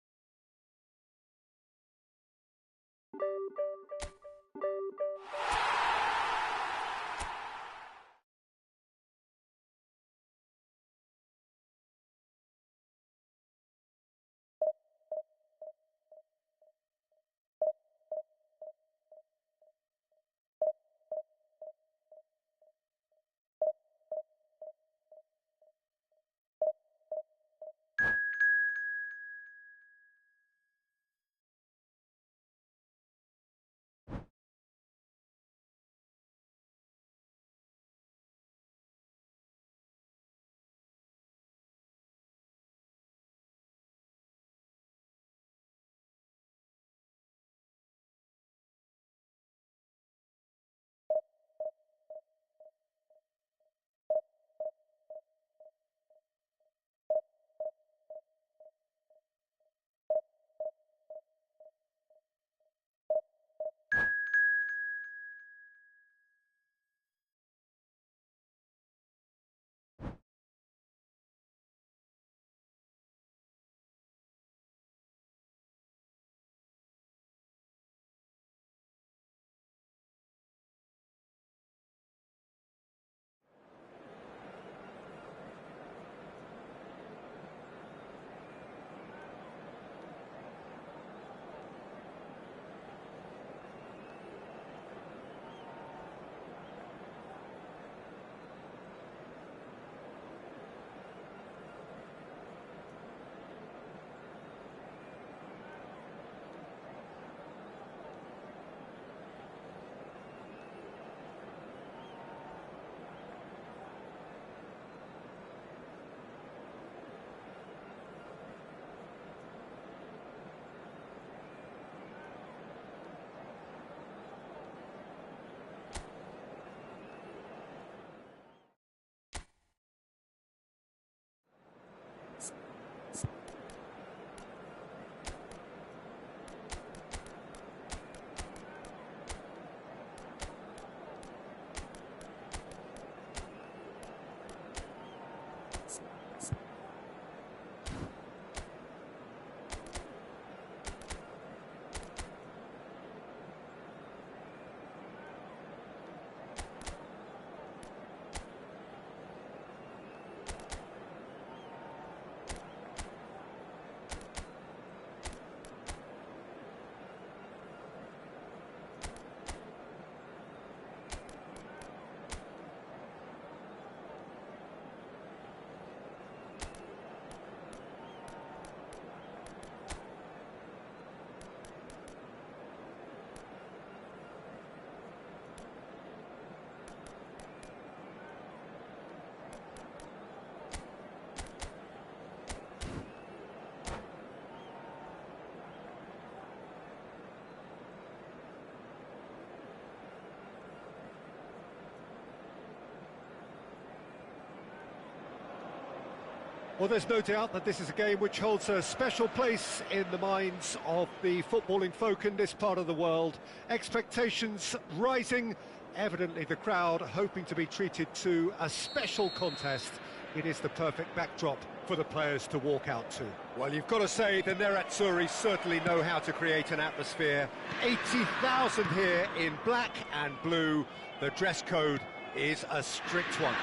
Well, there's no doubt that this is a game which holds a special place in the minds of the footballing folk in this part of the world. Expectations rising, evidently the crowd hoping to be treated to a special contest. It is the perfect backdrop for the players to walk out to. Well, you've got to say the Nerazzurri certainly know how to create an atmosphere. 80,000 here in black and blue. The dress code is a strict one.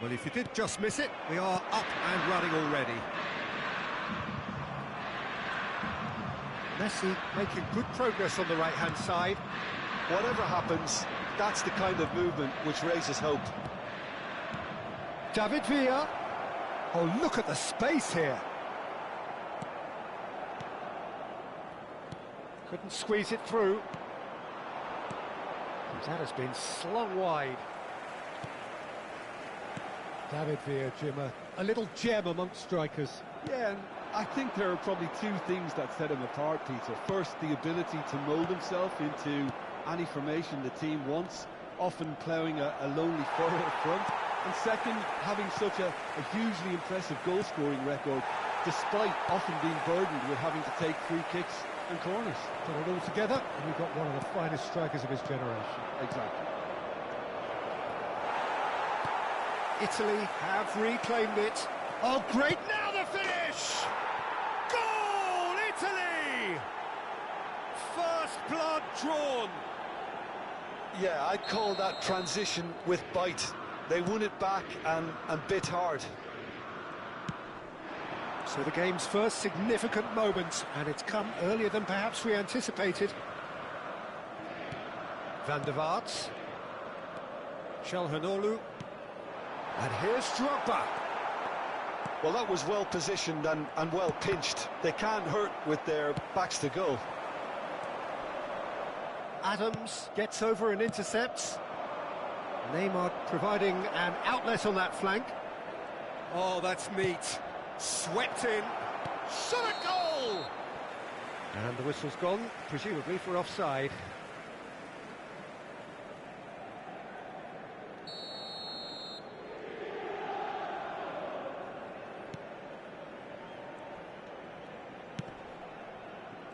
Well, if you did just miss it, we are up and running already. Messi making good progress on the right-hand side. Whatever happens, That's the kind of movement which raises hope. David Villa. Oh, look at the space here. Couldn't squeeze it through. That has been slung wide. David Villa, Jim, a little gem amongst strikers. Yeah, and I think there are probably two things that set him apart, Peter. First, the ability to mould himself into any formation the team wants, often ploughing a lonely furrow up front. And second, having such a hugely impressive goal-scoring record, despite often being burdened with having to take free kicks and corners. Put it all together, and you've got one of the finest strikers of his generation. Exactly. Italy have reclaimed it. Oh, great, now the finish! Goal, Italy! First blood drawn. Yeah, I'd call that transition with bite. They won it back and bit hard. So the game's first significant moment, and it's come earlier than perhaps we anticipated. Van der Vaart. Calhanoglu. And here's Drogba. Well, that was well positioned and well pinched. They can't hurt with their backs to goal. Adams gets over and intercepts. Neymar providing an outlet on that flank. Oh, that's neat. Swept in. Shot a goal! And the whistle's gone, presumably for offside.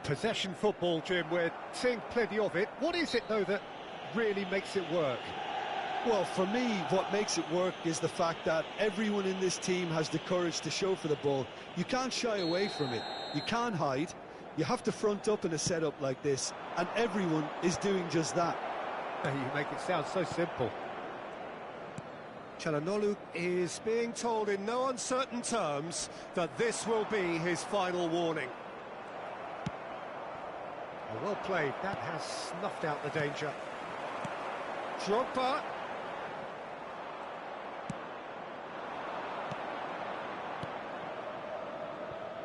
Possession football, Jim, we're seeing plenty of it. What is it, though, that really makes it work? Well, for me, what makes it work is the fact that everyone in this team has the courage to show for the ball. You can't shy away from it. You can't hide. You have to front up in a setup like this, and everyone is doing just that. You make it sound so simple. Calhanoglu is being told in no uncertain terms that this will be his final warning. Oh, well played. That has snuffed out the danger. Drogba.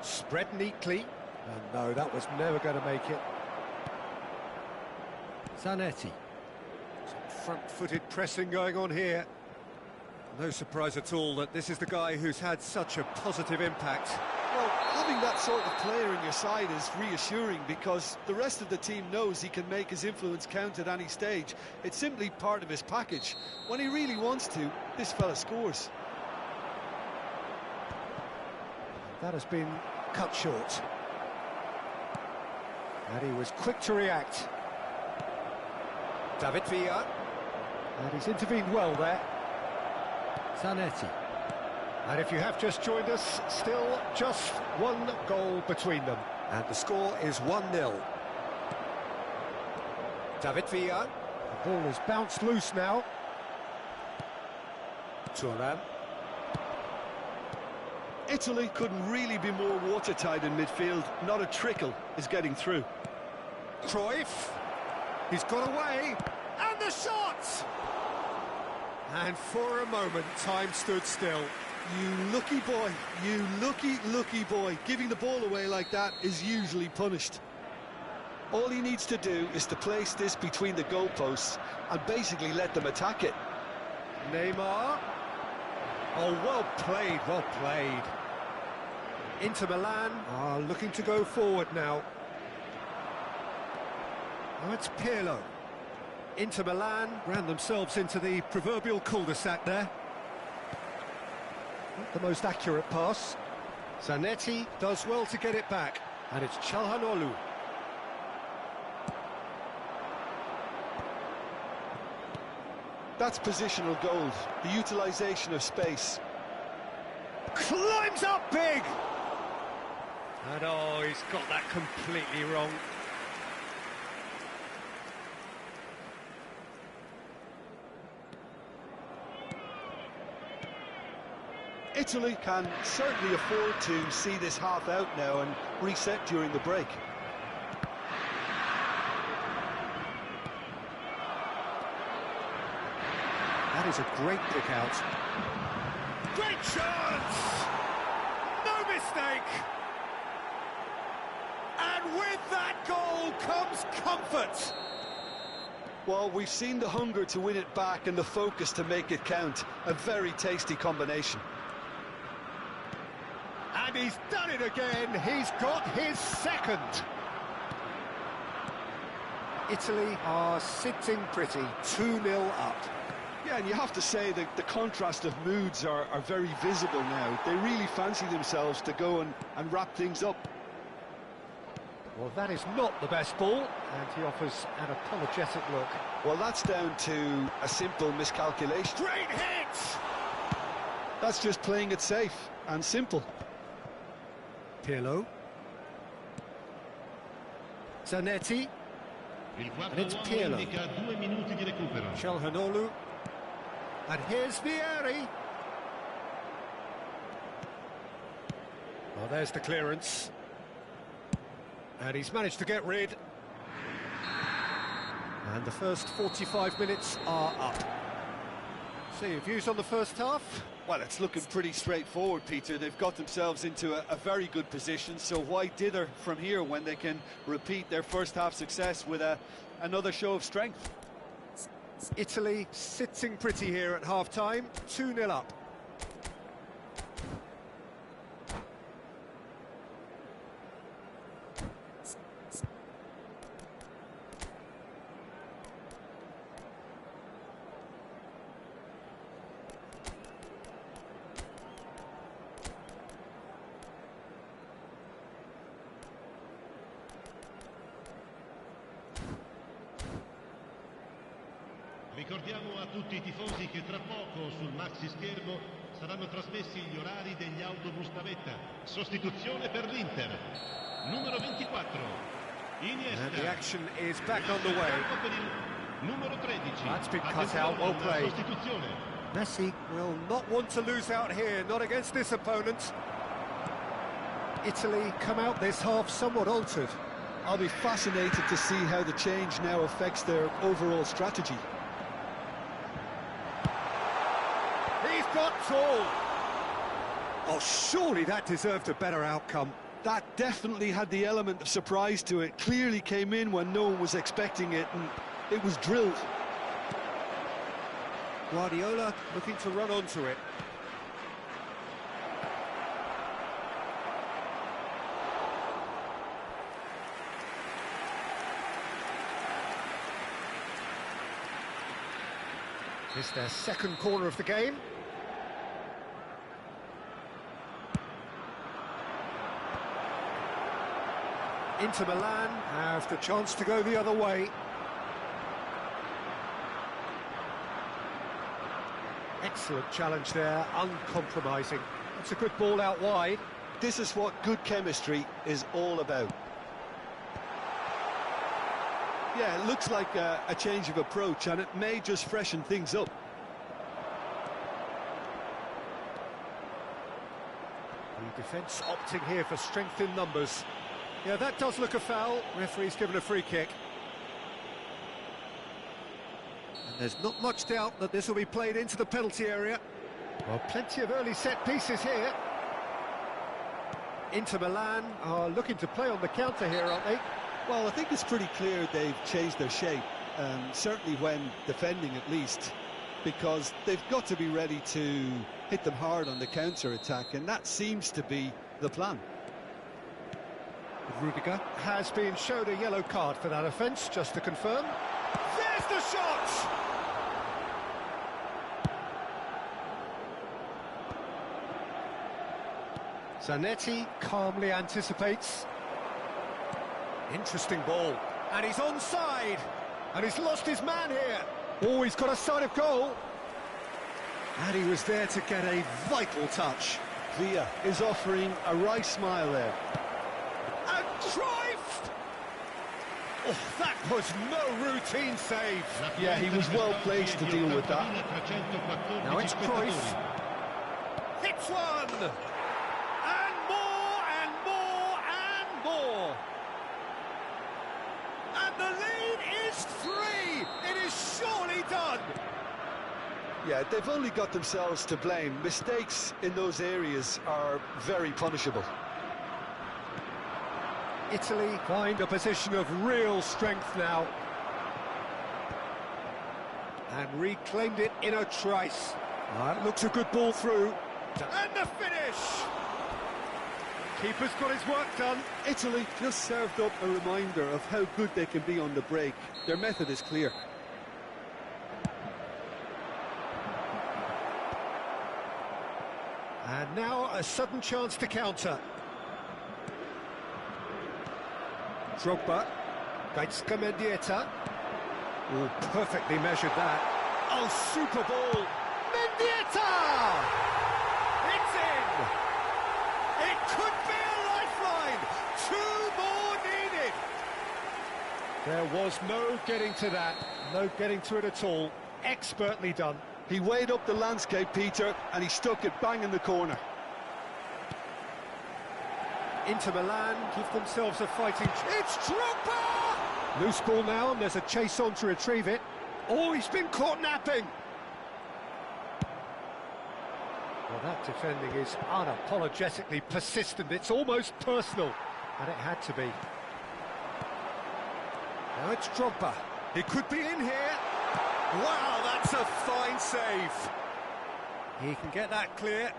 Spread neatly. And no, that was never going to make it. Zanetti. Some front-footed pressing going on here. No surprise at all that this is the guy who's had such a positive impact. Well, having that sort of player in your side is reassuring because the rest of the team knows he can make his influence count at any stage. It's simply part of his package. When he really wants to, this fella scores. That has been cut short. And he was quick to react. David Villa. And he's intervened well there. Zanetti. And if you have just joined us, still just one goal between them. And the score is 1-0. David Villa. The ball has bounced loose now. Thuram. Italy couldn't really be more watertight in midfield. Not a trickle is getting through. Cruyff. He's got away. And the shot! And for a moment, time stood still. You lucky boy, you lucky boy. Giving the ball away like that is usually punished. All he needs to do is to place this between the goalposts and basically let them attack it. Neymar. Oh, well played, well played. Inter Milan are looking to go forward now. Oh, it's Pirlo. Inter Milan ran themselves into the proverbial cul-de-sac there. Not the most accurate pass. Zanetti does well to get it back. And it's Calhanoglu. That's positional gold, the utilisation of space. Climbs up big! And oh, he's got that completely wrong. Italy can certainly afford to see this half out now and reset during the break. That is a great pick out. Great chance! No mistake! And with that goal comes comfort. Well, we've seen the hunger to win it back and the focus to make it count. A very tasty combination. And he's done it again. He's got his second. Italy are sitting pretty, 2-0 up. Yeah, and you have to say that the contrast of moods are very visible now. They really fancy themselves to go and wrap things up. Well, that is not the best ball, and he offers an apologetic look. Well, that's down to a simple miscalculation. Great hit! That's just playing it safe and simple. Pirlo. Zanetti. And it's Pirlo. Calhanoglu. And here's Vieri. Well, there's the clearance. And he's managed to get rid. And the first 45 minutes are up. So your views on the first half? Well, it's looking pretty straightforward, Peter. They've got themselves into a very good position, so why dither from here when they can repeat their first half success with another show of strength? Italy sitting pretty here at half-time, 2-0 up. Ricordiamo a tutti i tifosi che tra poco sul maxi schermo saranno trasmessi gli orari degli autobus navetta. Sostituzione per l'Inter. Numero 24. Iniesta. And the action is back on the way. Numero 13. That's been cut out, well played. Messi will not want to lose out here, not against this opponent. Italy come out this half somewhat altered. I'll be fascinated to see how the change now affects their overall strategy. He's got tall. Oh, surely that deserved a better outcome. That definitely had the element of surprise to it. Clearly came in when no one was expecting it, and it was drilled. Guardiola looking to run onto it. It's their second corner of the game. Inter Milan have the chance to go the other way. Excellent challenge there, uncompromising. It's a good ball out wide. This is what good chemistry is all about. Yeah, it looks like a change of approach, and it may just freshen things up. The defence opting here for strength in numbers. Yeah, that does look a foul. Referee's given a free kick. And there's not much doubt that this will be played into the penalty area. Well, plenty of early set pieces here. Inter Milan are looking to play on the counter here, aren't they? Well, I think it's pretty clear they've changed their shape, certainly when defending at least, because they've got to be ready to hit them hard on the counter-attack, and that seems to be the plan. Rudiger has been shown a yellow card for that offence, just to confirm. There's the shot! Zanetti calmly anticipates. Interesting ball. And he's onside! And he's lost his man here. Oh, he's got a sight of goal. And he was there to get a vital touch. Villa is offering a wry smile there. And Cruyff! Oh, that was no routine save. Yeah, he was well placed to deal with that. Now it's Cruyff. Hits one! And more, and more, and more! And the lead is 3! It is surely done! Yeah, they've only got themselves to blame. Mistakes in those areas are very punishable. Italy find a position of real strength now. And reclaimed it in a trice. That looks a good ball through. And the finish! Keeper's got his work done. Italy just served up a reminder of how good they can be on the break. Their method is clear. And now a sudden chance to counter. Drogba, Gaitska Mendieta. Oh, perfectly measured that. Oh, super ball. Mendieta! It's in! It could be a lifeline! 2 more needed! There was no getting to that. No getting to it at all. Expertly done. He weighed up the landscape, Peter, and he stuck it bang in the corner. Inter Milan give themselves a fighting... It's Drogba! Loose ball now, and there's a chase on to retrieve it. Oh, he's been caught napping! Well, that defending is unapologetically persistent. It's almost personal, and it had to be. Now it's Drogba. He could be in here. Wow, that's a fine save. He can get that clear.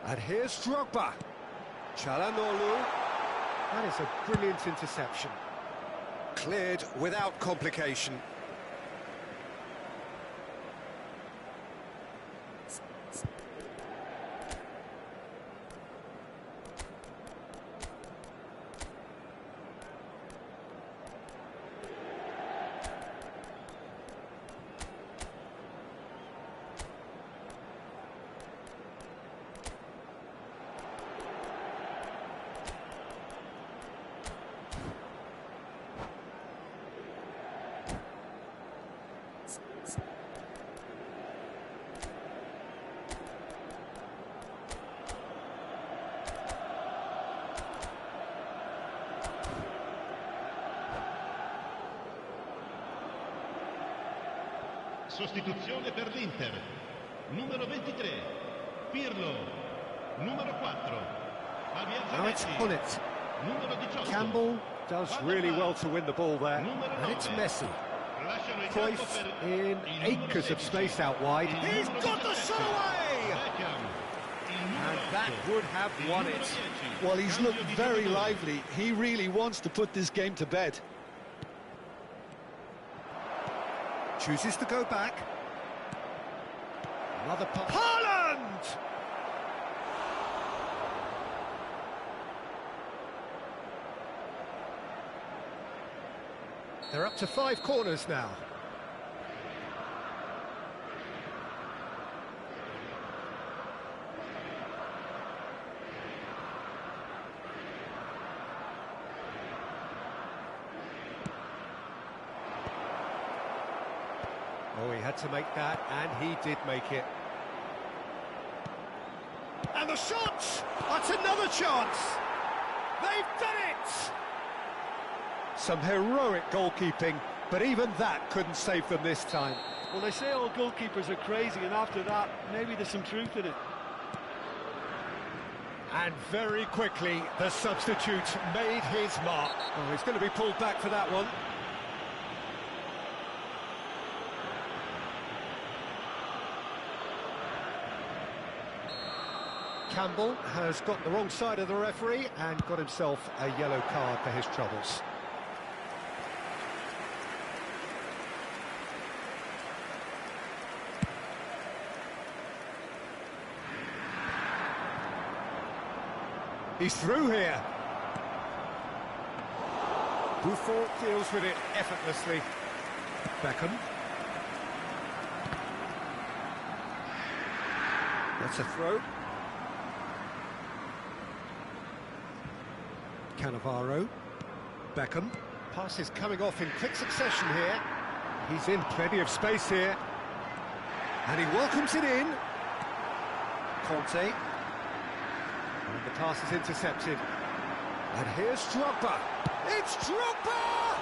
And here's Drogba. Çalhanoğlu. That is a brilliant interception. Cleared without complication. Sostituzione per l'Inter. Numero 23, Pirlo. Numero 4, Now it's Hullet. Numero 18. Campbell does really well to win the ball there. And it's Messi. Cruyff in acres of space out wide. He's got the shot away! And that would have won it. Well, he's looked very lively. He really wants to put this game to bed. Chooses to go back. Another pass. Haaland! They're up to 5 corners now. Oh, he had to make that, and he did make it. And the shot! That's another chance! They've done it! Some heroic goalkeeping, but even that couldn't save them this time. Well, they say all goalkeepers are crazy, and after that, maybe there's some truth in it. And very quickly, the substitute made his mark. Oh, he's going to be pulled back for that one. Campbell has got the wrong side of the referee and got himself a yellow card for his troubles. He's through here. Buffon deals with it effortlessly. Beckham. That's a throw. Cannavaro. Beckham. Pass is coming off in quick succession here. He's in plenty of space here. And he welcomes it in. Conte. And the pass is intercepted. And here's Drogba. It's Drogba!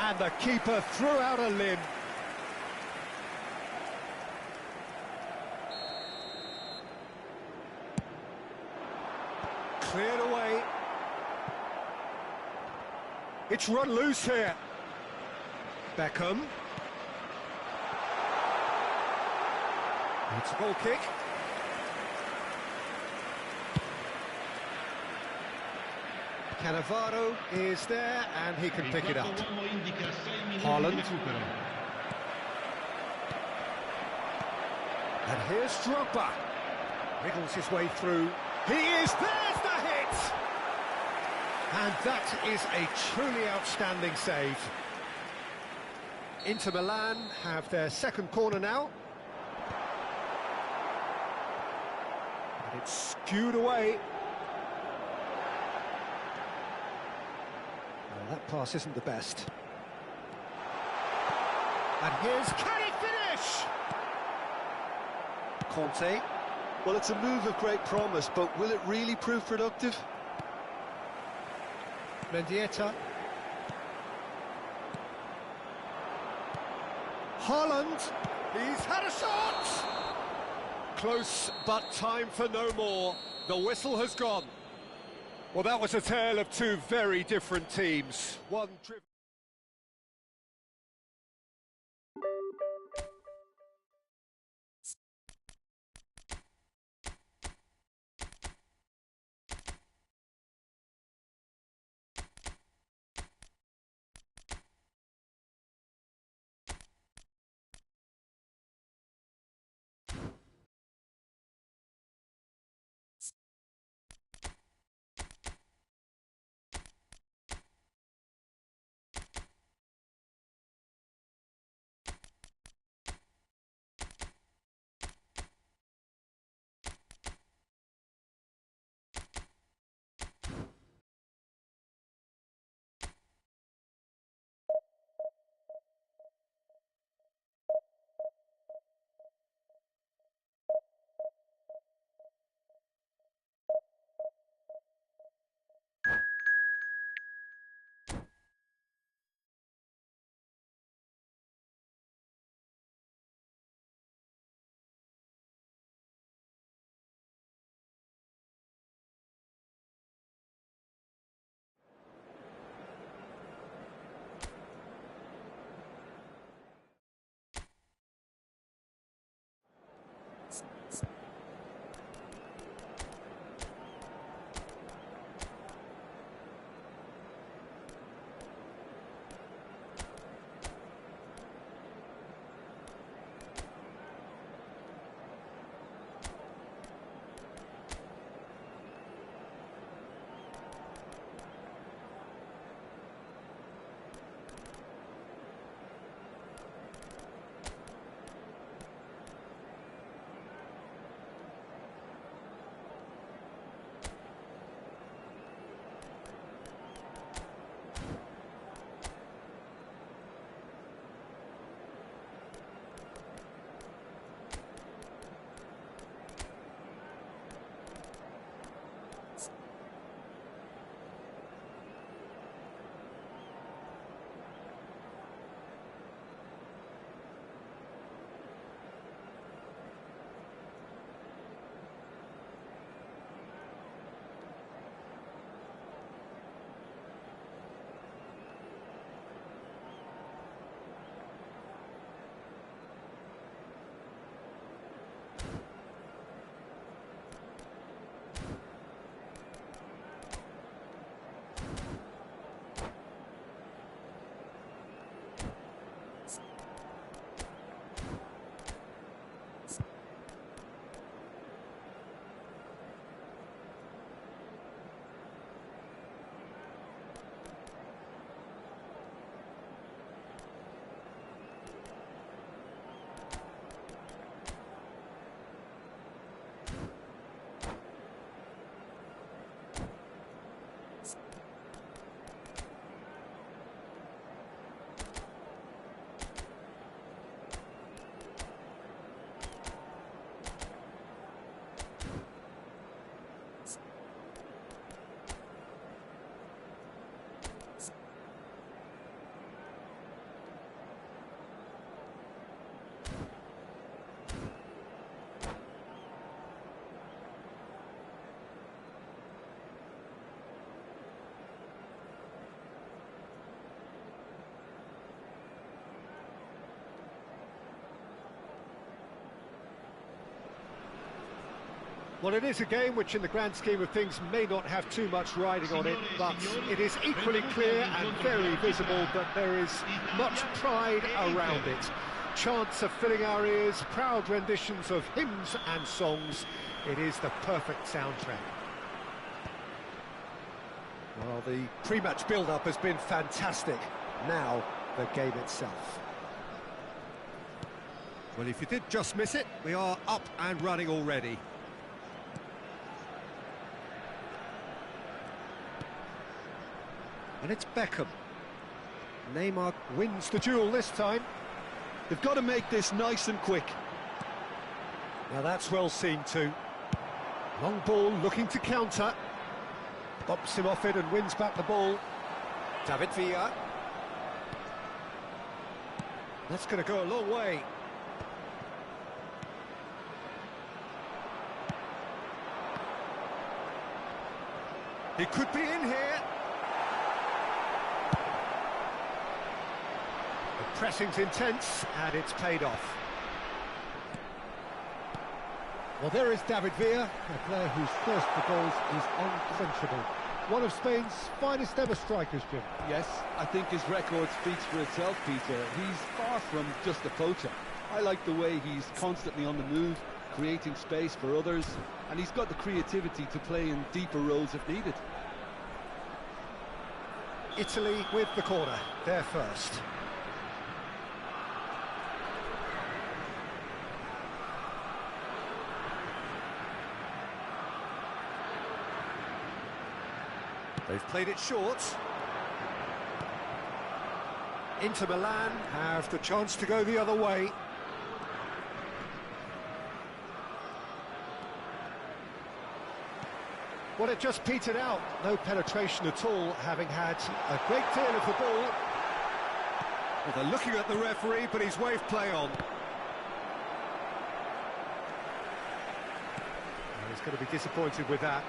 And the keeper threw out a limb. Cleared away. It's run loose here. Beckham. It's a goal kick. Cannavaro is there, and he can pick it up. Haaland. And here's Drogba. Wriggles his way through. He is, there's the hit! And that is a truly outstanding save. Inter Milan have their second corner now. And it's skewed away. Well, that pass isn't the best. And here's, can he finish? Conte. Well, it's a move of great promise, but will it really prove productive? Mendieta. Haaland. He's had a shot! Close, but time for no more. The whistle has gone. Well, that was a tale of two very different teams. One trivial. Well, it is a game which in the grand scheme of things may not have too much riding on it, but it is equally clear and very visible that there is much pride around it. Chants are filling our ears, proud renditions of hymns and songs. It is the perfect soundtrack. Well, the pre-match build-up has been fantastic. Now, the game itself. Well, if you did just miss it, we are up and running already. And it's Beckham. Neymar wins the duel this time. They've got to make this nice and quick. Now that's well seen too. Long ball looking to counter. Bumps him off it and wins back the ball. David Villa. That's going to go a long way. He could be in here. The pressing's intense and it's paid off. Well, there is David Villa, a player whose thirst for goals is unquenchable. One of Spain's finest ever strikers, Jim. Yes, I think his record speaks for itself, Peter. He's far from just a poacher. I like the way he's constantly on the move, creating space for others, and he's got the creativity to play in deeper roles if needed. Italy with the corner, they're first. They've played it short. Inter Milan have the chance to go the other way. Well, it just petered out. No penetration at all, having had a great deal of the ball. Well, they're looking at the referee, but he's waved play on. Well, he's going to be disappointed with that.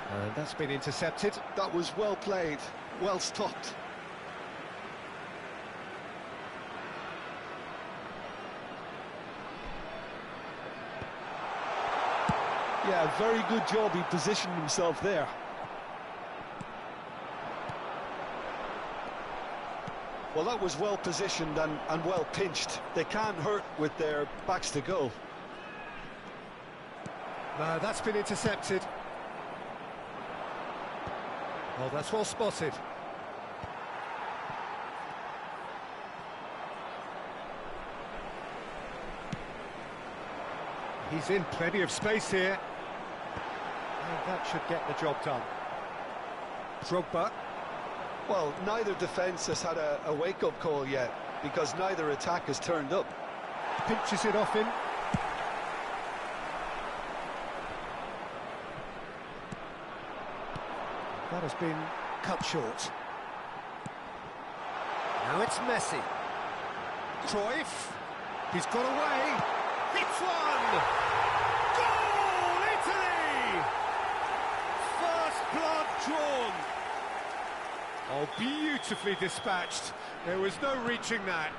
And that's been intercepted. That was well played, well stopped. Yeah, very good job, he positioned himself there. Well, that was well positioned and well pinched. They can't hurt with their backs to goal. No, that's been intercepted. Oh, that's well spotted. He's in plenty of space here. And that should get the job done. Drogba. Well, neither defence has had a wake-up call yet, because neither attack has turned up. Pinches it off him. That has been cut short. Now it's Messi. Cruyff. He's got away. Hits one! Goal, Italy! First blood drawn. Oh, beautifully dispatched. There was no reaching that.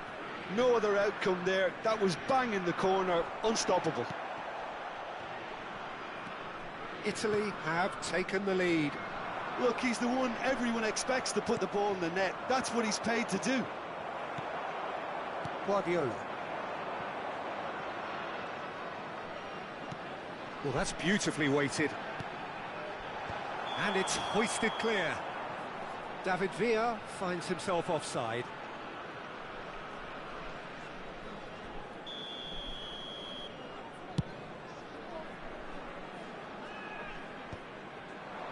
No other outcome there. That was bang in the corner, unstoppable. Italy have taken the lead. Look, he's the one everyone expects to put the ball in the net. That's what he's paid to do. Guardiola. Well, that's beautifully weighted. And it's hoisted clear. David Villa finds himself offside.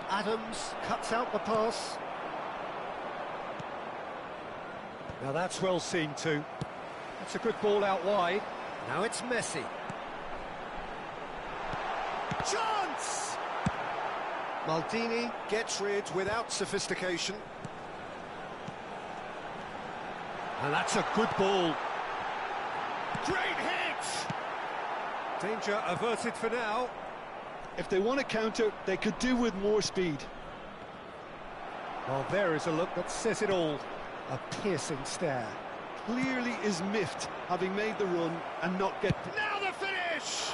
Adams cuts out the pass. Now that's well seen too. That's a good ball out wide. Now it's Messi. Chance! Maldini gets rid without sophistication. And that's a good ball. Great hit! Danger averted for now. If they want to counter, they could do with more speed. Well, there is a look that says it all. A piercing stare. clearly is miffed, having made the run and not get... Now the finish!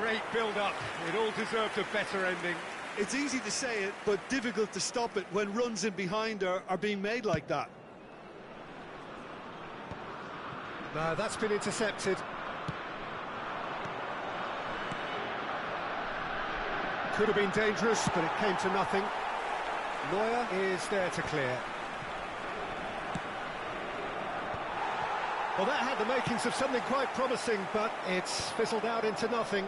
Great build-up. It all deserved a better ending. It's easy to say it, but difficult to stop it when runs in behind are being made like that. No, that's been intercepted. Could have been dangerous, but it came to nothing. Neuer is there to clear. Well, that had the makings of something quite promising, but it's fizzled out into nothing.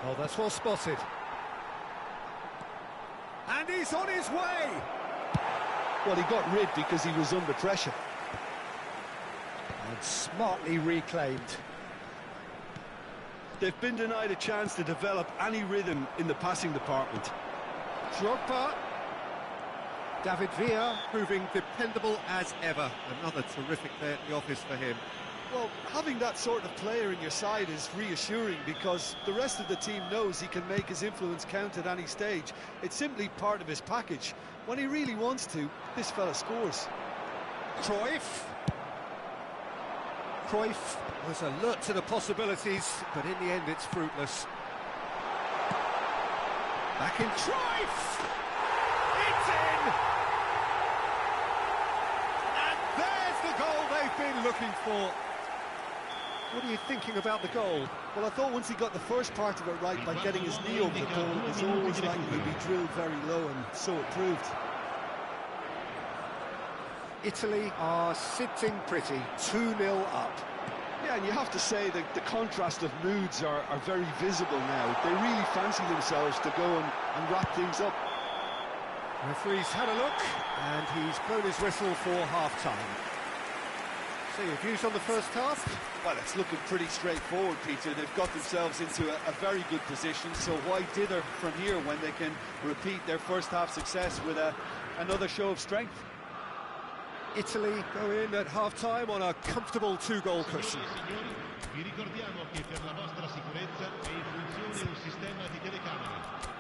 Oh, that's well spotted. And he's on his way! Well, he got rid because he was under pressure. And smartly reclaimed. They've been denied a chance to develop any rhythm in the passing department. Drogba. David Villa proving dependable as ever. Another terrific day at the office for him. Well, having that sort of player in your side is reassuring because the rest of the team knows he can make his influence count at any stage. It's simply part of his package. When he really wants to, this fella scores. Cruyff was alert to the possibilities, but in the end it's fruitless. Back in Cruyff! It's in! And there's the goal they've been looking for. What are you thinking about the goal? Well, I thought once he got the first part of it right by getting his knee over the ball, it was always likely to be drilled very low, and so it proved. Italy are sitting pretty, 2-0 up. Yeah, and you have to say that the contrast of moods are very visible now. They really fancy themselves to go and wrap things up. Referee's had a look, and he's blown his whistle for half-time. So your views on the first half? Well, it's looking pretty straightforward, Peter. They've got themselves into a very good position, so why dither from here when they can repeat their first half success with another show of strength? Italy go in at half-time on a comfortable 2-goal cushion. Vi ricordiamo che per la vostra sicurezza è in funzione un sistema di telecamere.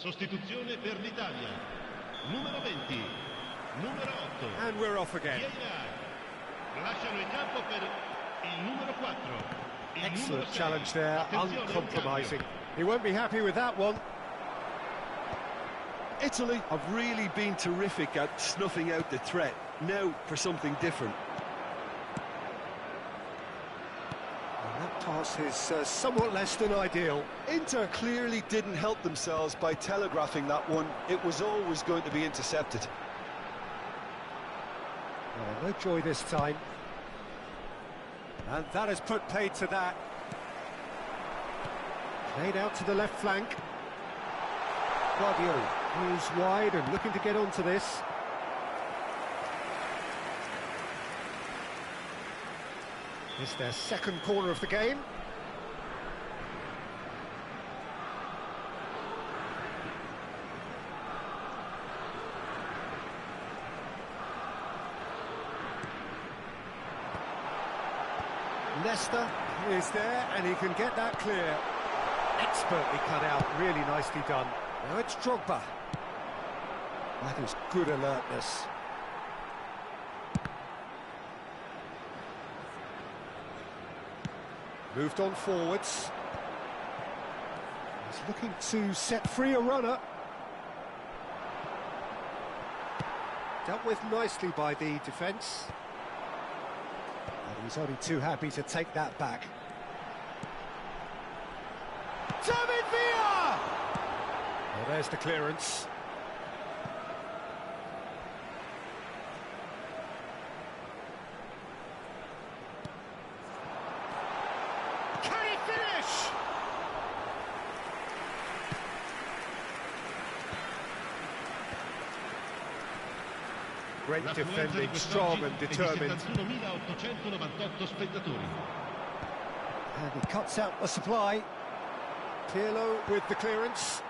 Sostituzione per l'Italia. Numero 20, numero 8. And we're off again. Lasciano il campo per il numero 4. Excellent challenge there, uncompromising. He won't be happy with that one. Italy have really been terrific at snuffing out the threat. Now for something different. That pass is somewhat less than ideal. Inter clearly didn't help themselves by telegraphing that one. It was always going to be intercepted. Oh, no joy this time. And that has put paid to that. Played out to the left flank. Guardiola moves wide and looking to get onto this. It's their second corner of the game. Leicester is there and he can get that clear. Expertly cut out, really nicely done. Now it's Drogba. That is good alertness. Moved on forwards. He's looking to set free a runner. Dealt with nicely by the defence. And he's only too happy to take that back. David Villa! Well, there's the clearance. Great defending, strong and determined. And he cuts out the supply. Pirlo with the clearance.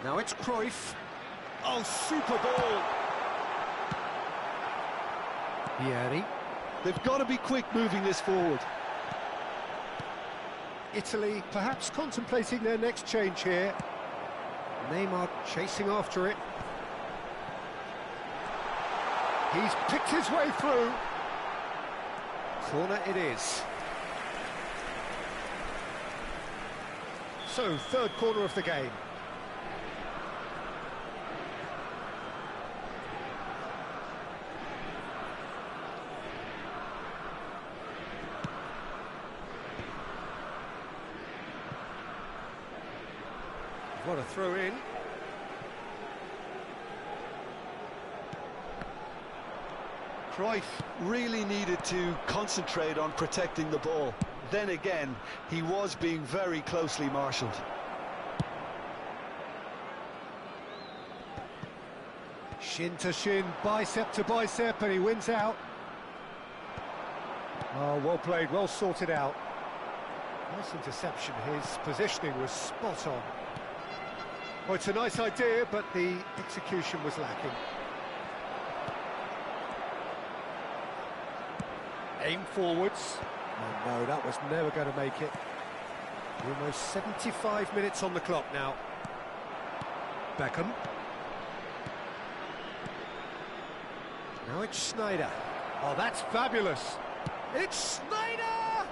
Now it's Cruyff. Oh, super ball. Vieri. They've got to be quick moving this forward. Italy perhaps contemplating their next change here. Neymar chasing after it. He's picked his way through. Corner it is. So, third corner of the game. What a throw in. Cruyff really needed to concentrate on protecting the ball. Then again, he was being very closely marshalled. Shin to shin, bicep to bicep, and he wins out. Oh, well played, well sorted out. Nice interception, his positioning was spot on. Well, it's a nice idea, but the execution was lacking. Aim forwards. Oh, no, that was never going to make it. Almost 75 minutes on the clock now. Beckham. Now it's Snyder. Oh, that's fabulous. It's Snyder!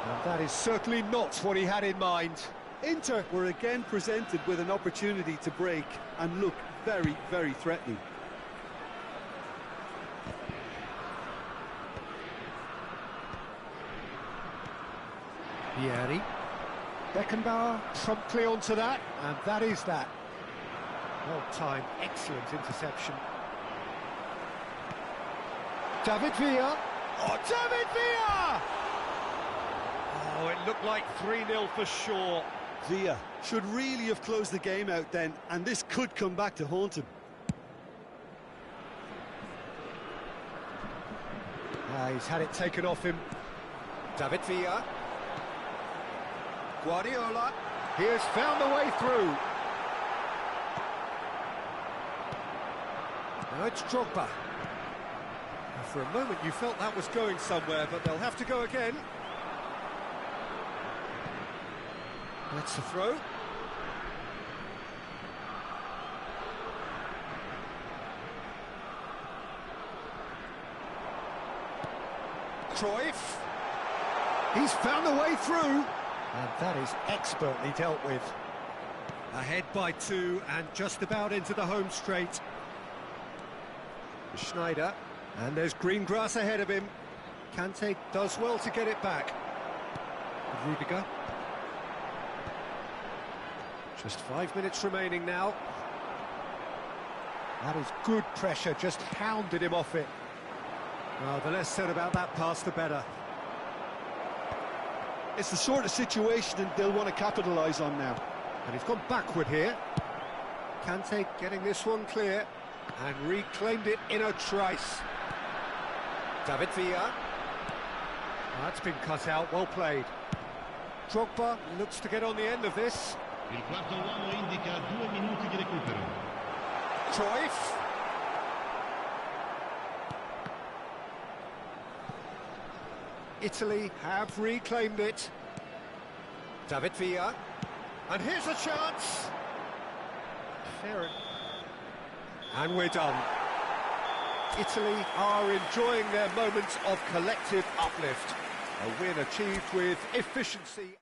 And that is certainly not what he had in mind. Inter were again presented with an opportunity to break and look very, very threatening. Vieri. Beckenbauer promptly onto that, and that is that. Well timed, excellent interception. David Villa. Oh, David Villa! Oh, it looked like 3-0 for sure. Villa should really have closed the game out then, and this could come back to haunt him. He's had it taken off him. David Villa. Guardiola. He has found a way through. Now it's Drogba. Now for a moment you felt that was going somewhere, but they'll have to go again. That's the throw. Cruyff. He's found a way through. And that is expertly dealt with. Ahead by 2 and just about into the home straight. Schneider. And there's green grass ahead of him. Kante does well to get it back. Rudiger. Just 5 minutes remaining now. That is good pressure, just hounded him off it. Well, the less said about that pass, the better. It's the sort of situation they'll want to capitalise on now. And he's gone backward here. Kante getting this one clear and reclaimed it in a trice. David Villa. That's been cut out, well played. Drogba looks to get on the end of this. Il quarto uomo indica 2 minuti di recupero. Cruyff. Italy have reclaimed it. David Villa. And here's a chance. Fair. And we're done. Italy are enjoying their moments of collective uplift. A win achieved with efficiency.